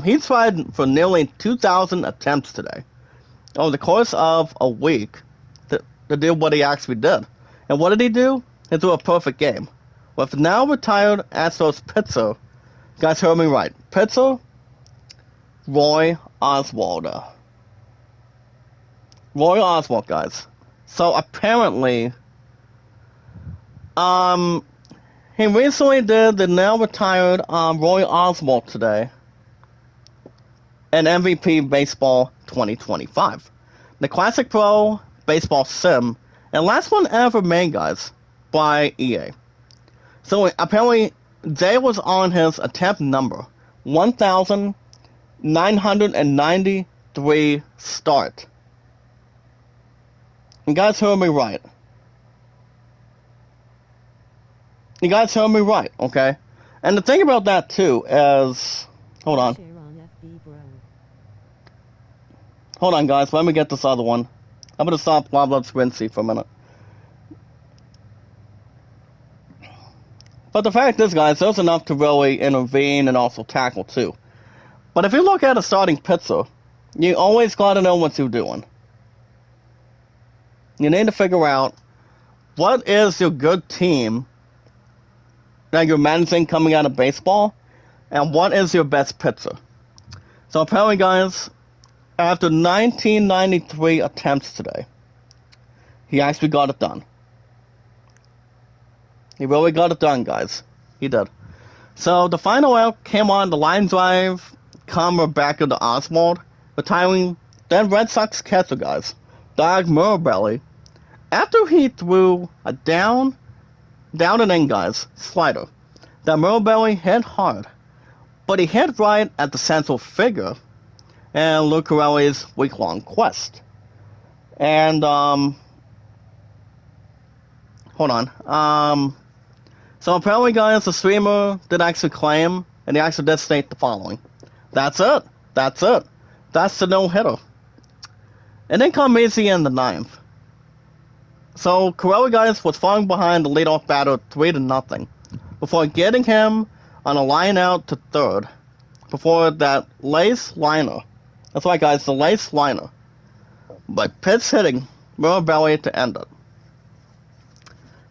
he tried for nearly 2,000 attempts today over the course of a week to do what he actually did. And what did he do? He threw a perfect game. With now retired Astros pitcher, guys heard me right, pitcher Roy Oswald. Roy Oswald, guys. So apparently, he recently did the now retired Roy Oswald today in MVP Baseball 2025. The Classic Pro Baseball Sim, and last one ever made, guys, by EA. So apparently, Jay was on his attempt number 1,993 start. You guys heard me right. You guys heard me right, okay? And the thing about that, too, is... Hold on. Hold on, guys. Let me get this other one. I'm going to stop Love Squincy for a minute. But the fact is, guys, there's enough to really intervene and also tackle, too. But if you look at a starting pitcher, you always got to know what you're doing. You need to figure out what is your good team that you're managing coming out of baseball, and what is your best pitcher. So apparently, guys, after 1993 attempts today, he actually got it done. He really got it done, guys. He did. So the final out came on the line drive, back into Oswald, retiring then Red Sox catcher, guys, Doug Mirabelli, after he threw a down and in, guys, slider that Mirabelli hit hard, but he hit right at the central figure and Lucarelli's week-long quest. And hold on. So apparently, guys, the streamer did actually claim, and he actually did state the following. That's it. That's it. That's the no-hitter. And then come easy in the ninth. So Corelli, guys, was falling behind the leadoff batter 3-0 before getting him on a line out to third before that lace liner. That's right, guys, the lace liner. But pitch hitting Merle Belly to end it.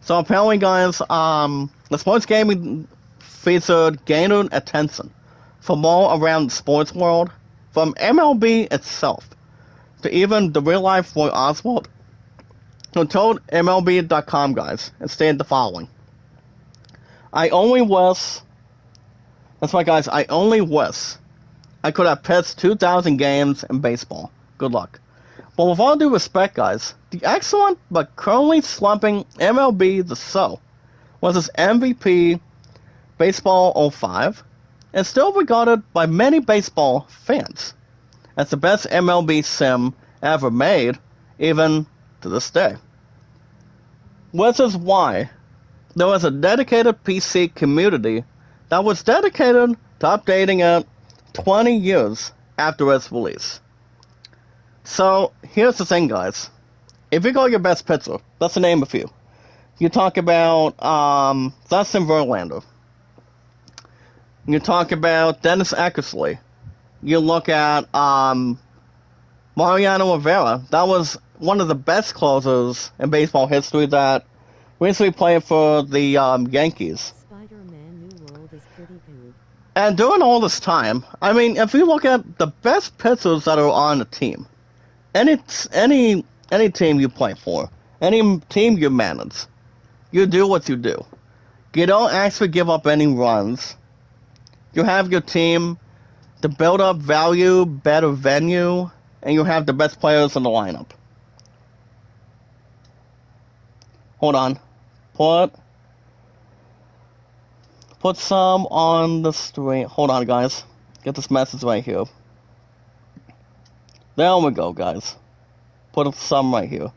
So apparently, guys, the sports gaming featured gained attention from all around the sports world, from MLB itself to even the real-life Roy Oswald, who told MLB.com, guys, and stated the following. I only wish, that's right, guys, I only wish I could have pitched 2,000 games in baseball. Good luck. But with all due respect, guys, the excellent but currently slumping MLB The Show was his MVP Baseball '05 and still regarded by many baseball fans as the best MLB sim ever made, even to this day. Which is why there was a dedicated PC community that was dedicated to updating it 20 years after its release. So, here's the thing, guys. If you go your best pitcher, let's name a few. You talk about Dustin Verlander. You talk about Dennis Eckersley. You look at Mariano Rivera. That was one of the best closers in baseball history that recently played for the Yankees. Spider-Man New World is pretty good. And during all this time, I mean, if you look at the best pitchers that are on the team, any team you play for, any team you manage, you do what you do. You don't actually give up any runs. You have your team to build up value, better venue, and you have the best players in the lineup. Hold on. Put some on the stream. Hold on, guys. Get this message right here. There we go, guys. Put some right here.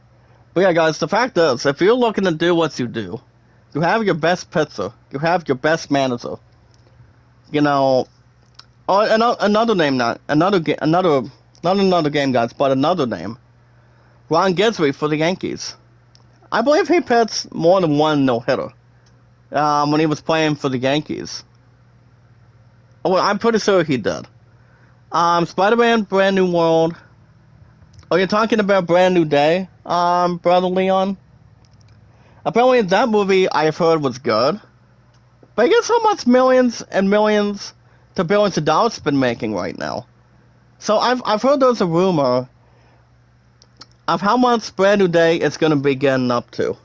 But yeah, guys, the fact is, if you're looking to do what you do, you have your best pitcher, you have your best manager. You know, another name, not another game, guys, but another name. Ron Guidry for the Yankees. I believe he pitched more than one no-hitter when he was playing for the Yankees. Well, I'm pretty sure he did. Spider-Man Brand New World. Oh, you're talking about Brand New Day, Brother Leon? Apparently that movie I've heard was good. But guess how much millions and millions to billions of dollars it's been making right now? So I've heard there's a rumor of how much Brand New Day is going to be getting up to.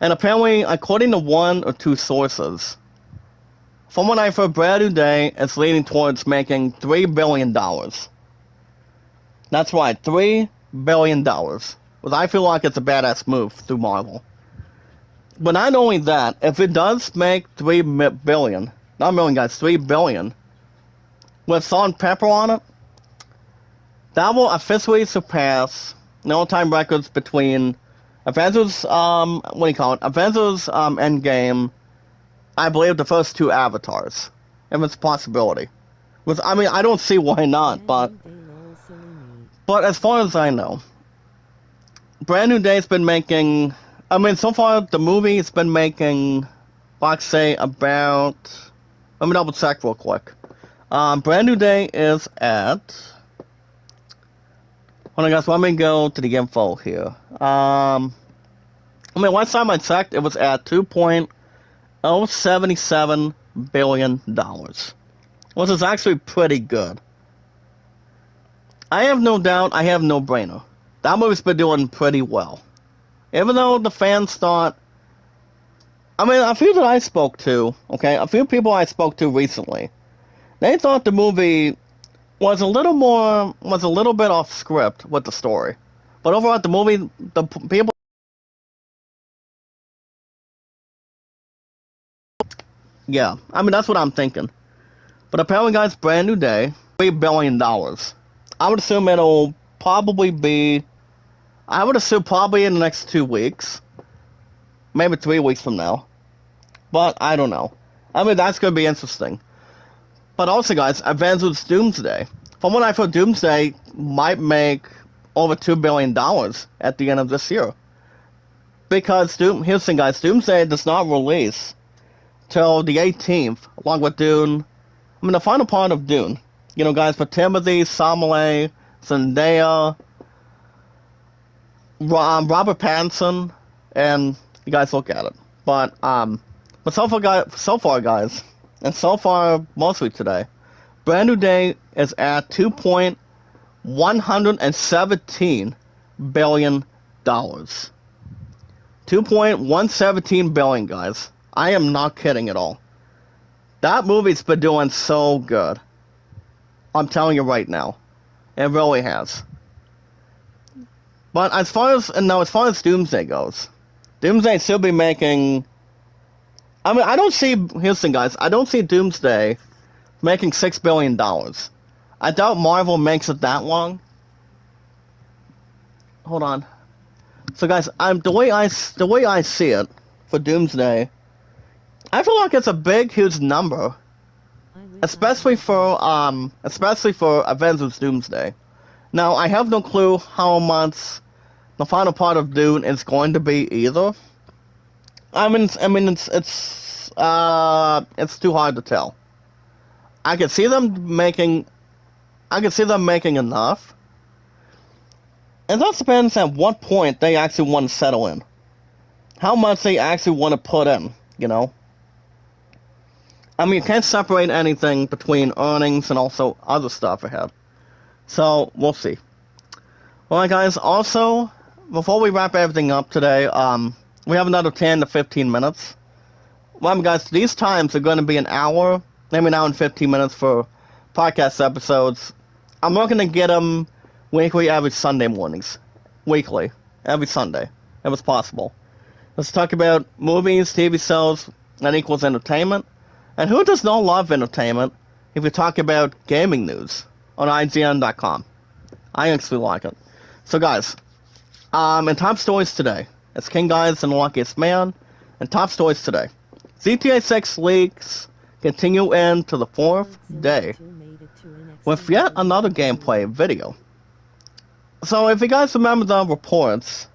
And apparently, according to one or two sources, from what I've heard, Brand New Day is leading towards making $3 billion. That's right, $3 billion. Because I feel like it's a badass move through Marvel. But not only that, if it does make $3 billion, not a million guys, $3 billion, with salt and pepper on it, that will officially surpass the all-time records between Avengers, Avengers Endgame, I believe the first two Avatars, if it's a possibility. Which, I mean, I don't see why not, but as far as I know, Brand New Day's been making, I mean, so far the movie's been making, let's say, about, let me double check real quick. Brand New Day is at, hold on guys, let me go to the info here. I mean, last time I checked, it was at $2.077 billion, which is actually pretty good. I have no doubt, I have no brainer. That movie's been doing pretty well. Even though the fans thought, I mean, a few that I spoke to, okay, a few people I spoke to recently, they thought the movie was a little bit off script with the story. But overall, the movie, the people, yeah, I mean, that's what I'm thinking. But apparently, guys, Brand New Day, $3 billion. I would assume it'll probably be, I would assume probably in the next 2 weeks. maybe 3 weeks from now. But I don't know. I mean, that's going to be interesting. But also, guys, Avengers Doomsday. From what I've heard, Doomsday might make over $2 billion at the end of this year. Because, here's the thing, guys, Doomsday does not release till the 18th, along with Dune. I mean, the final part of Dune. You know, guys, for Timothy, Chalamet, Zendaya, Robert Pattinson, and you guys look at it. But so far, guys, and so far, mostly today, Brand New Day is at $2.117 billion. $2.117 billion, guys. I am not kidding at all. That movie's been doing so good. I'm telling you right now. It really has. But as far as Doomsday goes, Doomsday still be making... I mean, here's the thing, guys. I don't see Doomsday making $6 billion. I doubt Marvel makes it that long. Hold on. So, guys, the way I see it for Doomsday, I feel like it's a big, huge number, especially for Avengers Doomsday. Now, I have no clue how much the final part of Dune is going to be either. It's too hard to tell. I could see them making enough. And that depends at what point they actually want to settle in. How much they actually want to put in, you know? I mean, you can't separate anything between earnings and also other stuff ahead. So, we'll see. Alright, guys, also, before we wrap everything up today, we have another 10 to 15 minutes. Well, guys, these times are going to be an hour, maybe an hour and 15 minutes for podcast episodes. I'm not going to get them weekly every Sunday mornings. Weekly. Every Sunday, if it's possible. Let's talk about movies, TV shows, that equals entertainment. And who does not love entertainment if we talk about gaming news on IGN.com? I actually like it. So, guys, in top stories today, it's King Guys and the Luckiest Man. And top stories today, GTA 6 leaks continue into the 4th day with yet another gameplay video. So if you guys remember the reports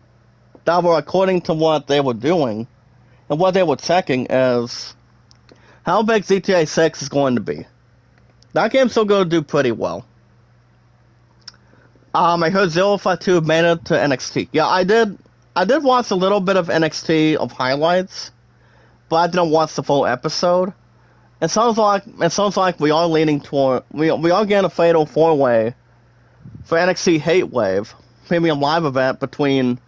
that were according to what they were doing and what they were checking is how big GTA 6 is going to be. That game's still going to do pretty well. I heard 052 made it to NXT. Yeah, I did watch a little bit of NXT of highlights, but I didn't watch the full episode. It sounds like we are leaning toward we are getting a fatal 4-way for NXT Hate Wave premium live event between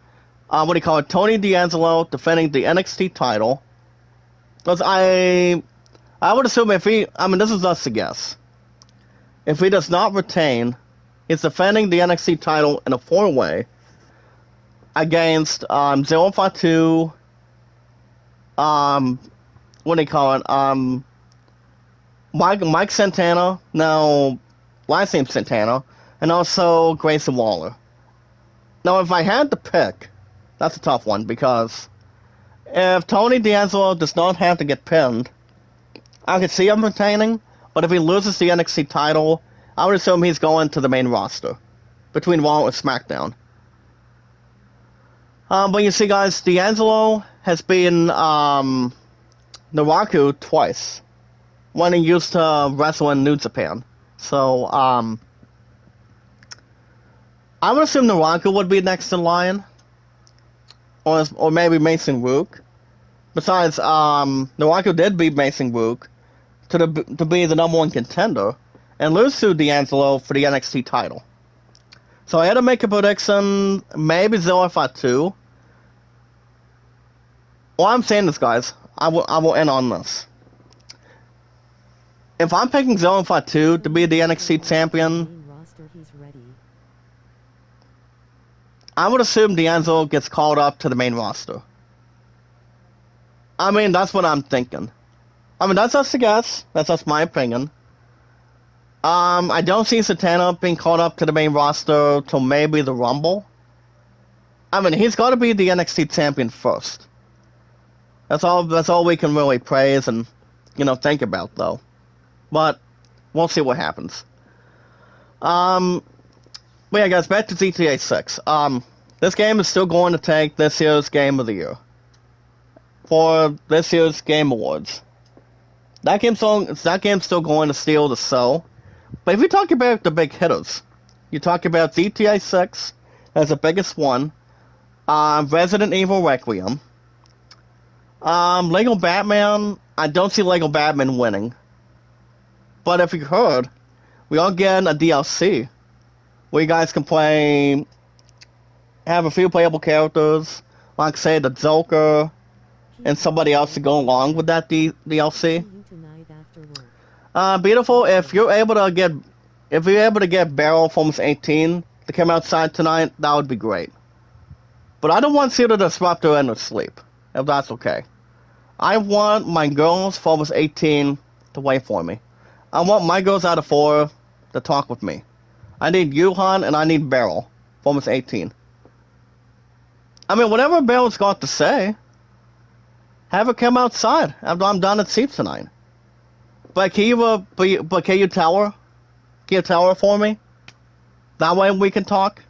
Tony D'Angelo defending the NXT title. Because I would assume this is just a guess. If he does not retain, he's defending the NXT title in a 4-way against 052 Mike Santana, now last name Santana, and also Grayson Waller. Now, if I had to pick, that's a tough one, because if Tony D'Angelo does not have to get pinned, I could see him retaining, but if he loses the NXT title, I would assume he's going to the main roster, between Raw and SmackDown. But you see, guys, D'Angelo has been Naraku twice, when he used to wrestle in New Japan. So, I would assume Naraku would be next in line, or maybe Mason Rook. Besides, Naraku did beat Mason Rook to be the number 1 contender, and lose to D'Angelo for the NXT title. So I had to make a prediction, maybe 052. Well, I'm saying this, guys. I will end on this. If I'm picking 052 to be the NXT champion, I would assume D'Angelo gets called up to the main roster. I mean, that's what I'm thinking. I mean, that's just a guess. That's just my opinion. I don't see Santana being called up to the main roster till maybe the Rumble. I mean, he's got to be the NXT champion first. That's all we can really praise and think about though. But we'll see what happens. Um, but yeah, guys, back to GTA 6. This game is still going to take this year's Game of the Year for this year's Game Awards. That game's still going to steal the show. But if you talk about the big hitters, you talk about GTA 6 as the biggest one, Resident Evil Requiem, Lego Batman. I don't see Lego Batman winning. But if you heard, we are getting a DLC where you guys can have a few playable characters, like say the Joker and somebody else to go along with that DLC. Beautiful. If you're able to get Barrel from 18 to come outside tonight, that would be great. But I don't want you to disrupt her in her sleep, if that's okay. I want my girls from 18 to wait for me. I want my girls out of 4 to talk with me. I need Yuhan and I need Beryl from 18. I mean, whatever Beryl's got to say, have her come outside after I'm done at sleep tonight. But can you tell her? Can you tell her for me? That way we can talk.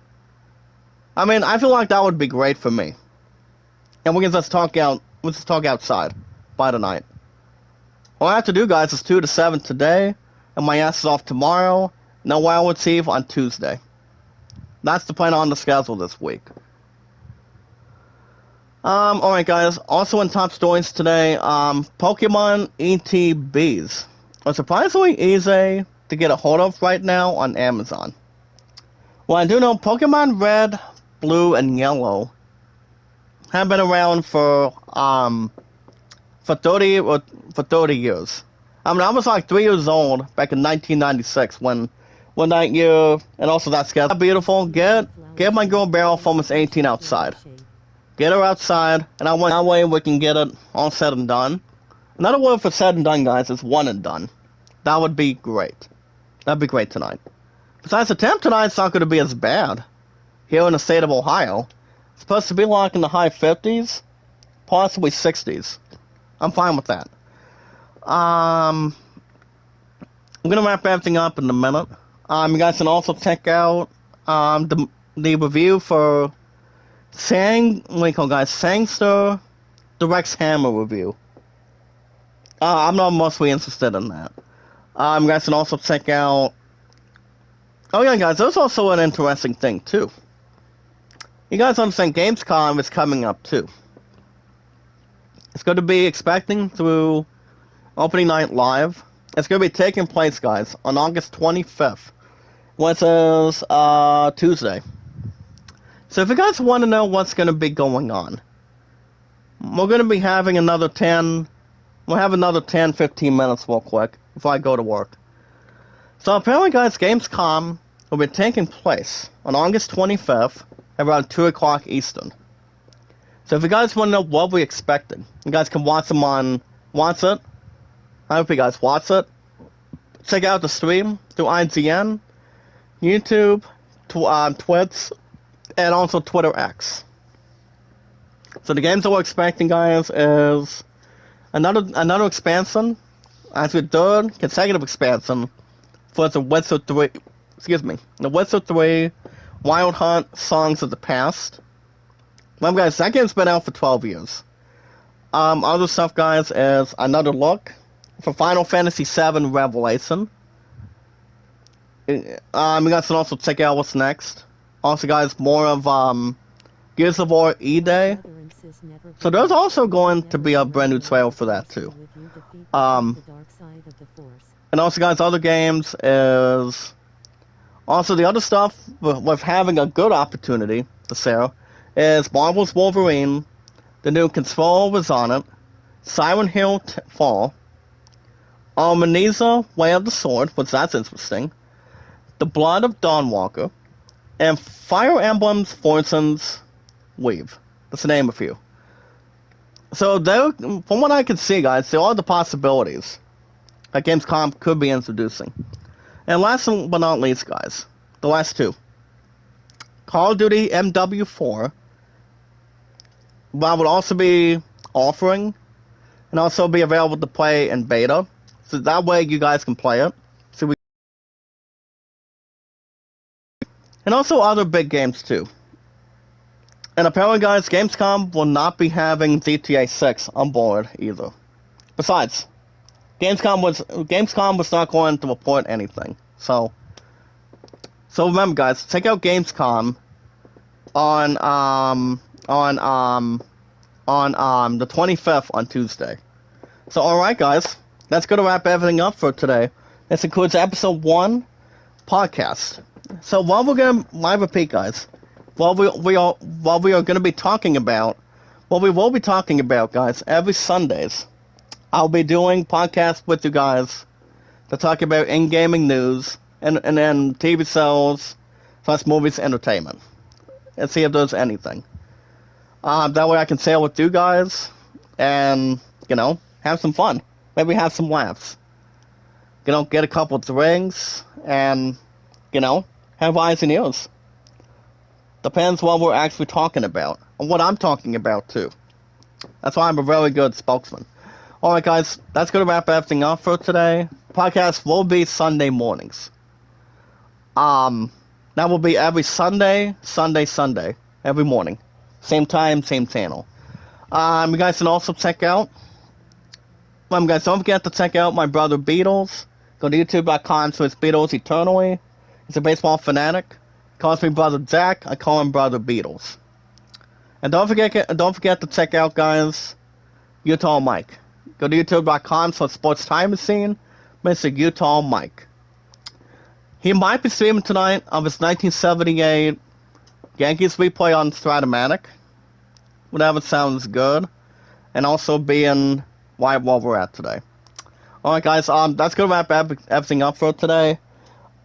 I mean, I feel like that would be great for me. And we can just talk outside by tonight. All I have to do, guys, is 2 to 7 today, and my ass is off tomorrow. No Wildwood Eve on Tuesday. That's the plan on the schedule this week. Alright, guys. Also in top stories today, Pokemon ETBs are surprisingly easy to get a hold of right now on Amazon. Well, I do know Pokemon Red, Blue, and Yellow have been around for 30 years. I mean, I was like 3 years old back in 1996 when that year, and also that schedule. Beautiful. Get my girl Beryl from 18 outside. Get her outside, and that way we can get it all said and done. Another word for said and done, guys, is one and done. That would be great. That'd be great tonight. Besides, the temp tonight's not going to be as bad. Here in the state of Ohio, it's supposed to be like in the high 50s, possibly 60s. I'm fine with that. I'm gonna wrap everything up in a minute. You guys can also check out the review for Sangster the Rex Hammer review. I'm not mostly interested in that. You guys can also check out. Oh yeah, guys, there's also an interesting thing too. You guys understand Gamescom is coming up too. It's going to be expecting through opening night live. It's going to be taking place, guys, on August 25th, which is Tuesday. So if you guys want to know what's going to be going on, we're going to be having another 10, 15 minutes real quick before I go to work. So apparently, guys, Gamescom will be taking place on August 25th at around 2 o'clock Eastern. So if you guys want to know what we expected, you guys can watch them on Watch It. I hope you guys watch it. Check out the stream through IGN, YouTube, Twitch, and also Twitter X. So the games that we're expecting, guys, is another expansion, actually third consecutive expansion for the Witcher 3. The Witcher 3 Wild Hunt Songs of the Past. Well, guys, that game's been out for 12 years. Other stuff, guys, is another look for Final Fantasy VII Revelation. You guys can also check out what's next. Also, guys, more of Gears of War E-Day. So there's also going to be a brand new trailer for that too. And also, guys, other games is also the other stuff with having a good opportunity to sell is Marvel's Wolverine, the new Control was on it, Silent Hill Fall, Amnesia Way of the Sword, which that's interesting, The Blood of Dawnwalker, and Fire Emblem's Fortune's Weave. That's to name a few. So from what I can see, guys, there are the possibilities that Gamescom could be introducing. And last but not least, guys, the last two. Call of Duty MW4, but I would also be offering and also be available to play in beta. So that way you guys can play it. And also other big games too. And apparently, guys, Gamescom will not be having GTA 6 on board either. Besides, Gamescom was not going to report anything. So remember, guys, check out Gamescom on the 25th on Tuesday. So alright, guys, that's gonna wrap everything up for today. This includes episode 1 podcast. So what we're gonna repeat, guys, what we are gonna be talking about, what we will be talking about, guys, every Sundays. I'll be doing podcasts with you guys to talk about in-gaming news and then TV shows, plus movies, entertainment, and see if there's anything. That way I can sail with you guys and, have some fun. Maybe have some laughs. Get a couple of drinks and, have eyes and ears. Depends what we're actually talking about. And what I'm talking about, too. That's why I'm a really good spokesman. Alright, guys, that's going to wrap everything up for today. Podcast will be Sunday mornings. That will be every Sunday, every morning. Same time, same channel. You guys can also check out, guys, don't forget to check out my brother Beatles. Go to youtube.com/Beatles Eternally. He's a baseball fanatic. He calls me Brother Jack. I call him Brother Beatles. And don't forget to check out, guys, Utah Mike. Go to youtube.com/Sports Time Machine, Mr. Utah Mike. He might be streaming tonight of his 1978 Yankees replay on Stratomatic. Whatever sounds good. And also being right where we're at today. Alright, guys, that's gonna wrap everything up for today.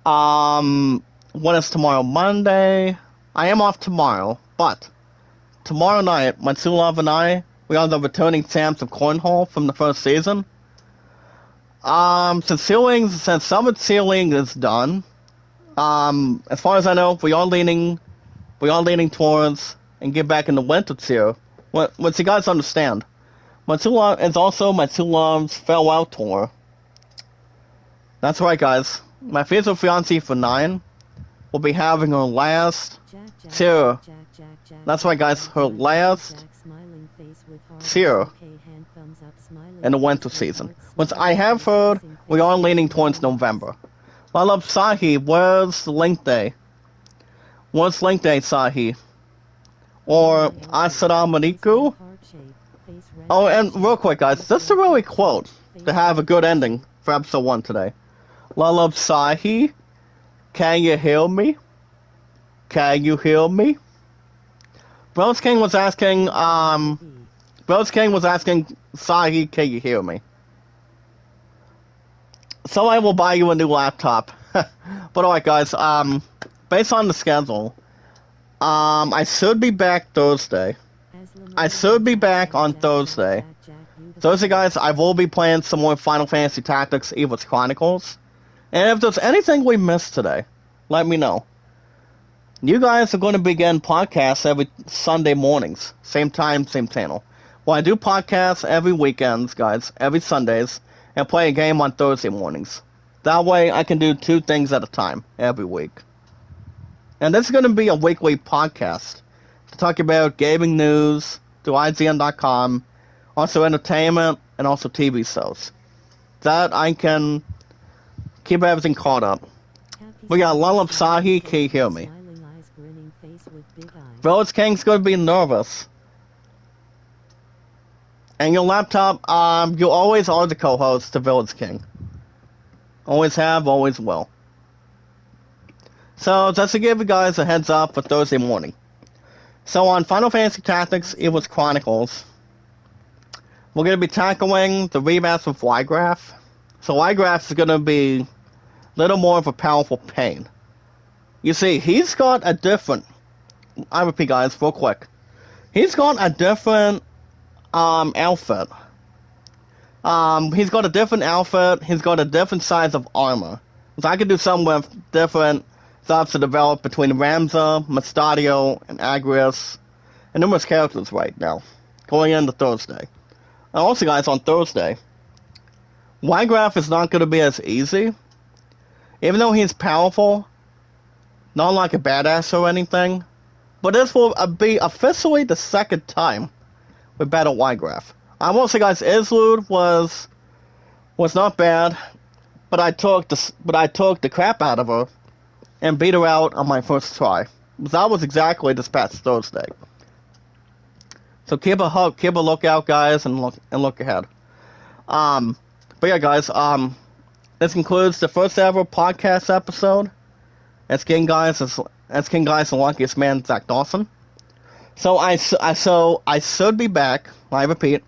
When is tomorrow? Monday. I am off tomorrow, but tomorrow night, my two love and I, we are the returning champs of Cornhole from the first season. Since Summit Sealing is done, as far as I know, we are leaning towards and get back in the winter tier. Once you guys understand, my two love is also my two loves farewell tour. That's right, guys. My future fiancée for 9 will be having her last tier. That's right, guys. Her last tier in the winter season. Which I have heard we are leaning towards November. My love Sahi, where's the link day? Where's link day, Sahi? Or Assalamu alaikum? Oh, and real quick, guys, just a really quote to have a good ending for episode 1 today. La love Sahi, can you hear me? Can you hear me? Bros King was asking, Sahi, can you hear me? So I will buy you a new laptop. But alright, guys, based on the schedule, I should be back Thursday. I should be back on Thursday. Thursday, guys, I will be playing some more Final Fantasy Tactics Evil's Chronicles. And if there's anything we missed today, let me know. You guys are going to begin podcasts every Sunday mornings. Same time, same channel. Well, I do podcasts every weekends, guys, every Sundays, and play a game on Thursday mornings. That way, I can do 2 things at a time every week. And this is going to be a weekly podcast to talk about gaming news through IGN.com, also entertainment, and also TV shows. That I can keep everything caught up. We got Lullum Sahi, can you hear me? Village King's going to be nervous. And your laptop, you always are the co-host to Village King. Always have, always will. So, just to give you guys a heads up for Thursday morning. So, on Final Fantasy Tactics Evil's Chronicles, we're going to be tackling the remaster of Wygraph. So, Wygraph is going to be a little more of a powerful pain. You see, he's got a different... I repeat, guys, real quick. He's got a different outfit. He's got a different outfit. He's got a different size of armor. So I could do some with different stuff to develop between Ramza, Mustadio, and Agrias, and numerous characters right now, going into Thursday. And also, guys, on Thursday, Wygraph is not going to be as easy. Even though he's powerful, not like a badass or anything. But this will be officially the second time we battle Wygraph. I will say, guys, Islude was not bad, but I took the crap out of her and beat her out on my first try. That was exactly this past Thursday. So keep a lookout, guys, and look ahead. But yeah, guys, this concludes the first ever podcast episode. It's King Guys, the luckiest man, Zach Dawson. So I should be back. I repeat,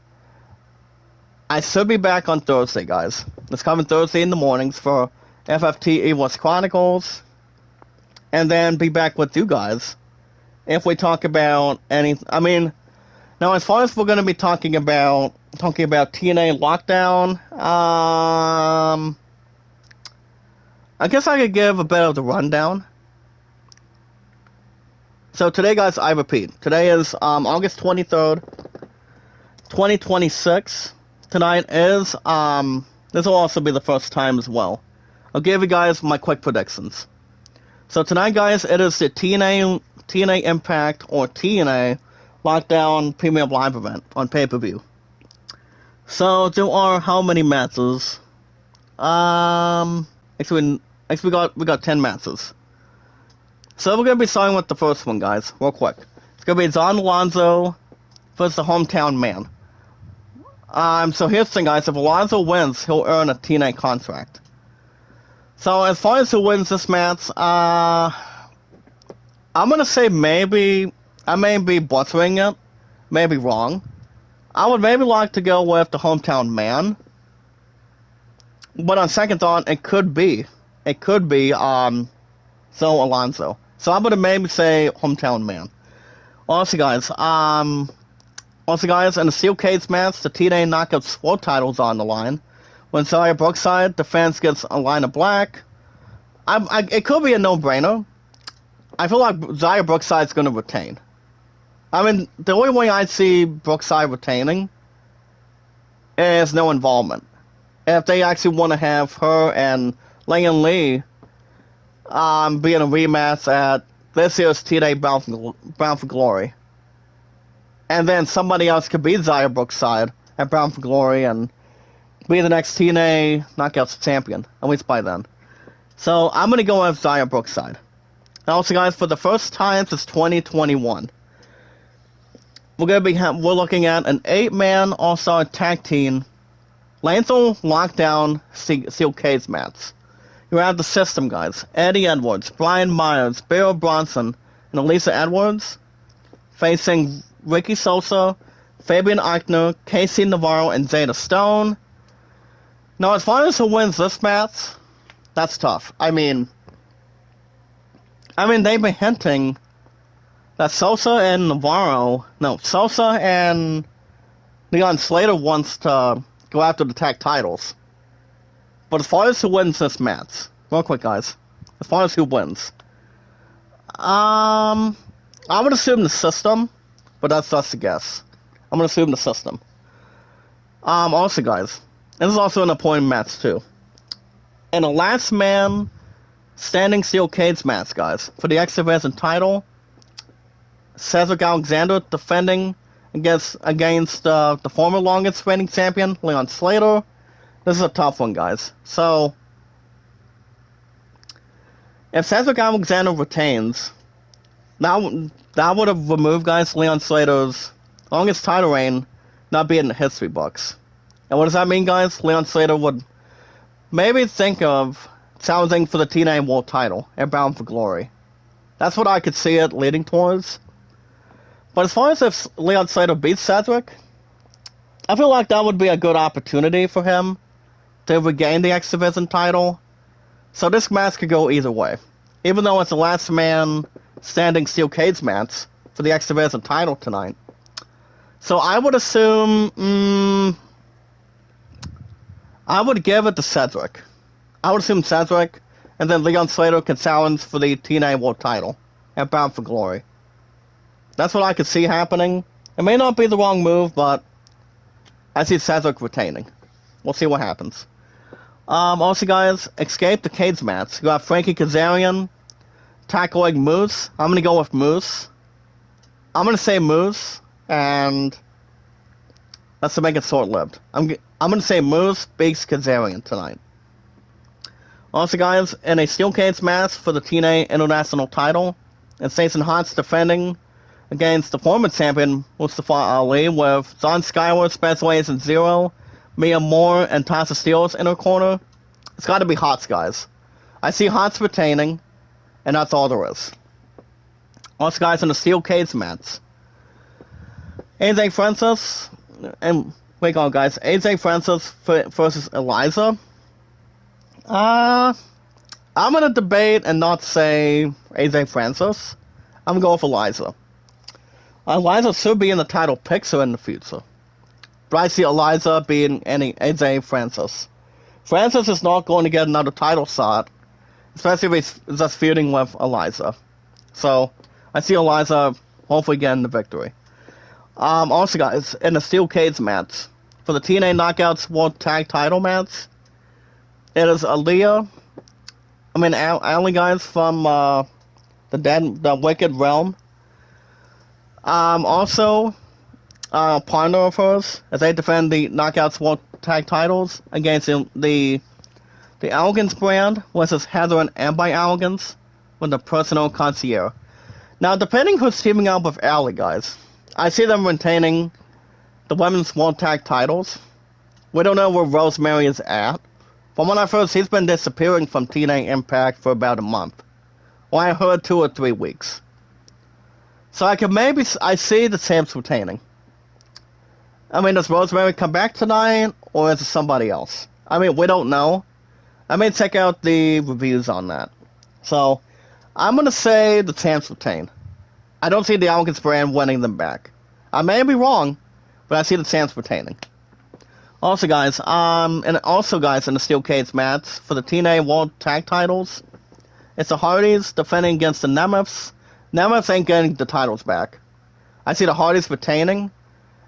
I should be back on Thursday, guys. It's coming Thursday in the mornings for FFT Ewoks Chronicles, and then be back with you guys if we talk about any. I mean, now as far as we're going to be talking about TNA Lockdown, I guess I could give a bit of the rundown. So today, guys, I repeat, today is August 23rd, 2026. Tonight is, this will also be the first time as well. I'll give you guys my quick predictions. So tonight, guys, it is the TNA Impact, or TNA Lockdown Premium Live event on pay-per-view. So there are how many matches? Actually, we got 10 matches. So we're gonna be starting with the first one, guys, real quick. It's gonna be Don Alonzo versus the Hometown Man. So here's the thing, guys. If Alonzo wins, he'll earn a TNA contract. So as far as who wins this match, I'm gonna say maybe I may be butchering it, maybe wrong. I would maybe like to go with the Hometown Man, but on second thought, it could be Alonzo. So I'm gonna maybe say Hometown Man. Also, guys, in the Steel Cage match, the TNA Knockouts World titles on the line. When Xia Brookside defense gets a line of black, it could be a no-brainer. I feel like Xia Brookside's gonna retain. I mean, the only way I see Brookside retaining is no involvement. If they actually want to have her and Lian Lee be in a rematch at this year's TNA Bound for Glory. And then somebody else could be Xia Brookside at Bound for Glory and be the next TNA Knockouts champion, at least by then. So I'm going to go with Xia Brookside. And also, guys, for the first time since 2021, we're looking at an 8-man All-Star Tag Team Lethal Lockdown Steel Cage match. You have the System, guys. Eddie Edwards, Brian Myers, Bill Bronson, and Elisa Edwards facing Ricky Sosa, Fabian Eichner, Casey Navarro, and Zeta Stone. Now, as far as who wins this match, that's tough. I mean, they've been hinting that Sosa and Leon Slater wants to go after the tag titles. But as far as who wins this match, real quick, guys, as far as who wins, I would assume the System, but that's just a guess. I'm gonna assume the System. Also, guys, this is also an important match too. In a last man standing steel cage match, guys, for the X Division title, Cedric Alexander defending against the former longest reigning champion, Leon Slater. This is a tough one, guys. So, if Cedric Alexander retains, that would have removed, guys, Leon Slater's longest title reign not being in the history books. And what does that mean, guys? Leon Slater would maybe think of challenging for the TNA World title at Bound for Glory. That's what I could see it leading towards. But as far as if Leon Slater beats Cedric, I feel like that would be a good opportunity for him to regain the X Division title. So this match could go either way. Even though it's the last man standing steel cage match for the X Division title tonight. So I would assume, I would give it to Cedric. I would assume Cedric, and then Leon Slater can challenge for the TNA World title at Bound for Glory. That's what I could see happening. It may not be the wrong move, but I see Cedric retaining. We'll see what happens. Also, guys, escape the cage match. You got Frankie Kazarian tackling Moose. I'm gonna go with Moose. I'm gonna say Moose, and let's make it short-lived. I'm gonna say Moose beats Kazarian tonight. Also, guys, in a steel cage match for the TNA International title, it's Jason Hotz defending against the former champion Mustafa Ali with John Skyward, Spencer Ways, and Zero, Mia Moore, and Tasha Steelz in her corner. It's got to be Hotz, guys. I see Hotz retaining, and that's all there is. Also, guys, in the steel cage match, AJ Francis, and wait on, guys, AJ Francis versus Eliza. I'm gonna debate and not say AJ Francis. I'm gonna go with Eliza. Eliza should be in the title picture in the future, but I see Eliza being any AJ Francis. Francis is not going to get another title shot, especially if he's just feuding with Eliza. So, I see Eliza hopefully getting the victory. Also, guys, in the steel cage match, for the TNA Knockouts World Tag Title match, it is Aliyah, Ali, guys, from the Wicked Realm. Also, partner of hers, as they defend the Knockouts World Tag Titles against the Elegance brand versus Heather and Amber Elegance with the Personal Concierge. Now, depending who's teaming up with Ali, guys, I see them retaining the Women's World Tag Titles. We don't know where Rosemary is at. From what I've heard, she's been disappearing from TNA Impact for about a month. Well, I heard 2 or 3 weeks. So I see the champs retaining. Does Rosemary come back tonight, or is it somebody else? We don't know. Check out the reviews on that. So, I'm gonna say the champs retain. I don't see the Elegance brand winning them back. I may be wrong, but I see the champs retaining. Also, guys, in the steel cage match for the TNA World Tag Titles, it's the Hardys defending against the Nemeths. Nemeths ain't getting the titles back. I see the Hardys retaining,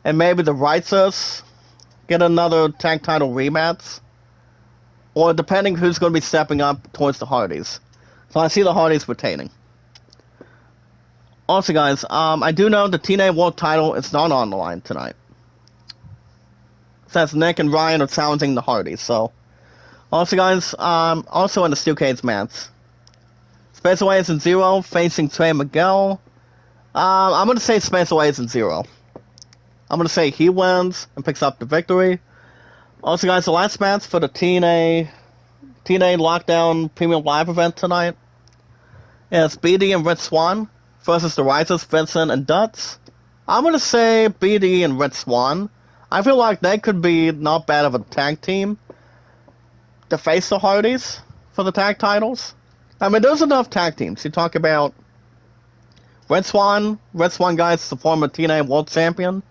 and maybe the Righteous get another tag title rematch, or depending who's going to be stepping up towards the Hardys. So I see the Hardys retaining. Also, guys, I do know the TNA World title is not on the line tonight. It says Nick and Ryan are challenging the Hardys. So, also, guys, also in the steel cage match, Spencer Ways and Zero facing Trey Miguel. I'm going to say Spencer Ways and Zero. I'm going to say he wins and picks up the victory. Also, guys, the last match for the TNA Lockdown Premium Live event tonight is BD and Rich Swann versus the Risers, Vincent and Dutz. I'm going to say BD and Rich Swann. I feel like they could be not bad of a tag team to face the Hardys for the tag titles. There's enough tag teams. You talk about Red Swan, guys, the former TNA World Champion.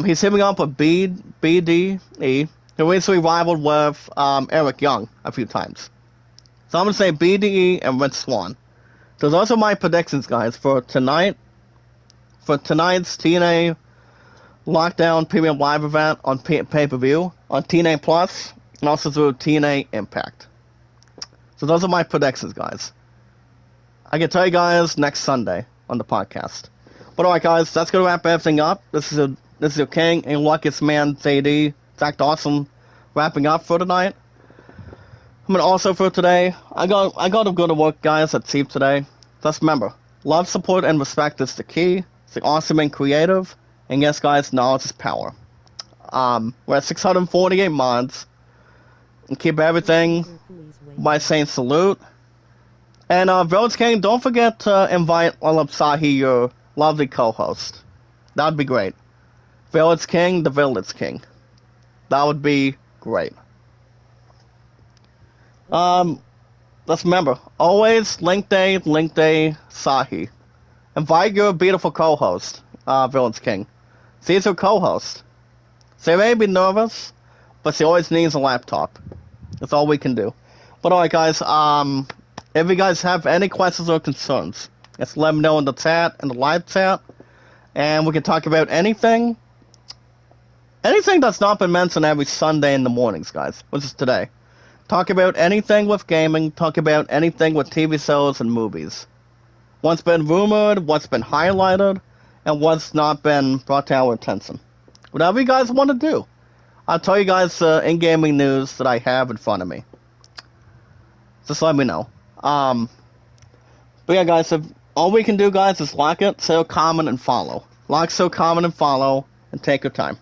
He's teaming up with BDE, who recently rivaled with Eric Young a few times. So I'm going to say BDE and Red Swan. So those are my predictions, guys, for tonight's TNA Lockdown Premium Live event on pay-per-view, on TNA Plus, and also through TNA Impact. So those are my predictions, guys. I can tell you guys next Sunday on the podcast. But alright, guys, that's going to wrap everything up. This is your king and luckiest man, JD, Zach Dawson, wrapping up for tonight. Also for today, I got to go to work, guys, at Cheap today. Just remember, love, support, and respect is the key. It's awesome and creative. And yes, guys, knowledge is power. We're at 648 mods. And keep everything by saying salute. And Village King, don't forget to invite Olab Sahi, your lovely co-host. That would be great. Village King, the Village King. That would be great. Let's remember, always link day, Sahi. Invite your beautiful co-host, Village King. She's her co-host. She may be nervous, but she always needs a laptop. That's all we can do. But alright, guys, if you guys have any questions or concerns, just let me know in the live chat, and we can talk about anything anything that's not been mentioned every Sunday in the mornings, guys, which is today. Talk about anything with gaming, talk about anything with TV shows and movies. What's been rumored, what's been highlighted, and what's not been brought to our attention. Whatever you guys want to do. I'll tell you guys in gaming news that I have in front of me. Just let me know. But yeah, guys, if all we can do, guys, is like it, so comment, and follow. Like, so comment, and follow, and take your time.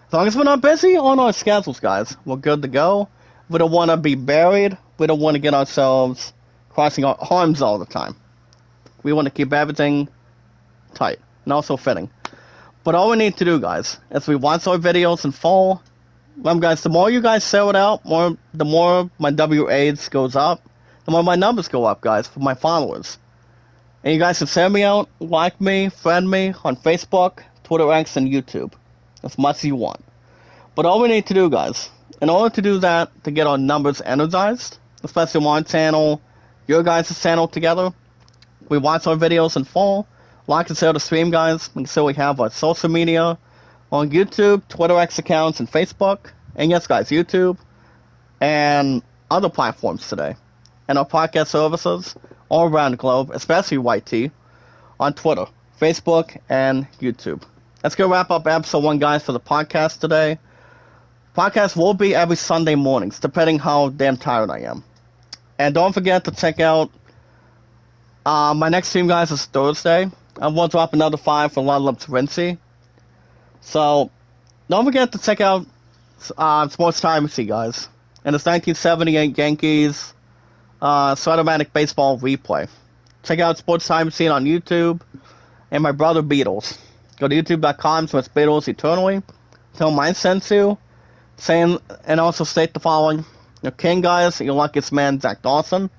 As long as we're not busy on our schedules, guys, we're good to go. We don't want to be buried. We don't want to get ourselves crossing our arms all the time. We want to keep everything tight and also fitting. But all we need to do, guys, is we watch our videos in full. Guys, the more you guys share it out, the more my WAs goes up, the more my numbers go up, guys, for my followers. And you guys can share me out, like me, friend me on Facebook, Twitter X, and YouTube, as much as you want. But all we need to do, guys, in order to do that, to get our numbers energized, especially on my channel, your guys' channel together, we watch our videos in full, like and share the stream, guys, and so we have our social media on YouTube, Twitter X accounts, and Facebook, and yes, guys, YouTube, and other platforms today, and our podcast services all around the globe, especially YT, on Twitter, Facebook, and YouTube. Let's go wrap up episode 1, guys, for the podcast today. Podcast will be every Sunday mornings, depending how damn tired I am. And don't forget to check out my next stream, guys, is Thursday. I will drop another 5 for Level Up to Rincy. So, don't forget to check out Sports Time Machine, guys. And it's 1978 Yankees Automatic Baseball Replay. Check out Sports Time Machine on YouTube. And my brother Beatles. Go to youtube.com/Beatles Eternally. Tell mine sent you. Saying, and also state the following. Your king, guys, your luckiest man, Zach Dawson,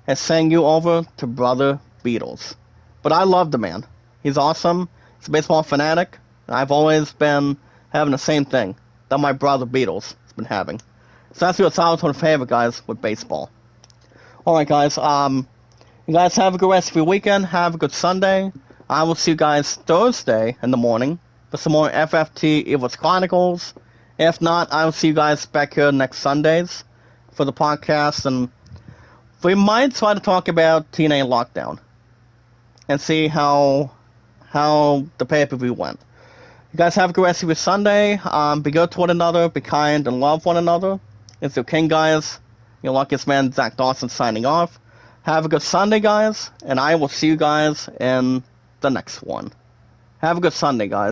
has sent you over to Brother Beatles. But I love the man. He's awesome. He's a baseball fanatic. I've always been having the same thing that my brother Beatles has been having. So that's your childhood favorite, guys, with baseball. Alright, guys, you guys have a good rest of your weekend. Have a good Sunday. I will see you guys Thursday in the morning for some more FFT Evil's Chronicles. If not, I will see you guys back here next Sundays for the podcast, and we might try to talk about TNA Lockdown and see how the pay-per-view went. You guys have a good rest of your Sunday. Be good to one another, be kind, and love one another. It's your king, guys. Your luckiest man, Zach Dawson, signing off. Have a good Sunday, guys, and I will see you guys in the next one. Have a good Sunday, guys.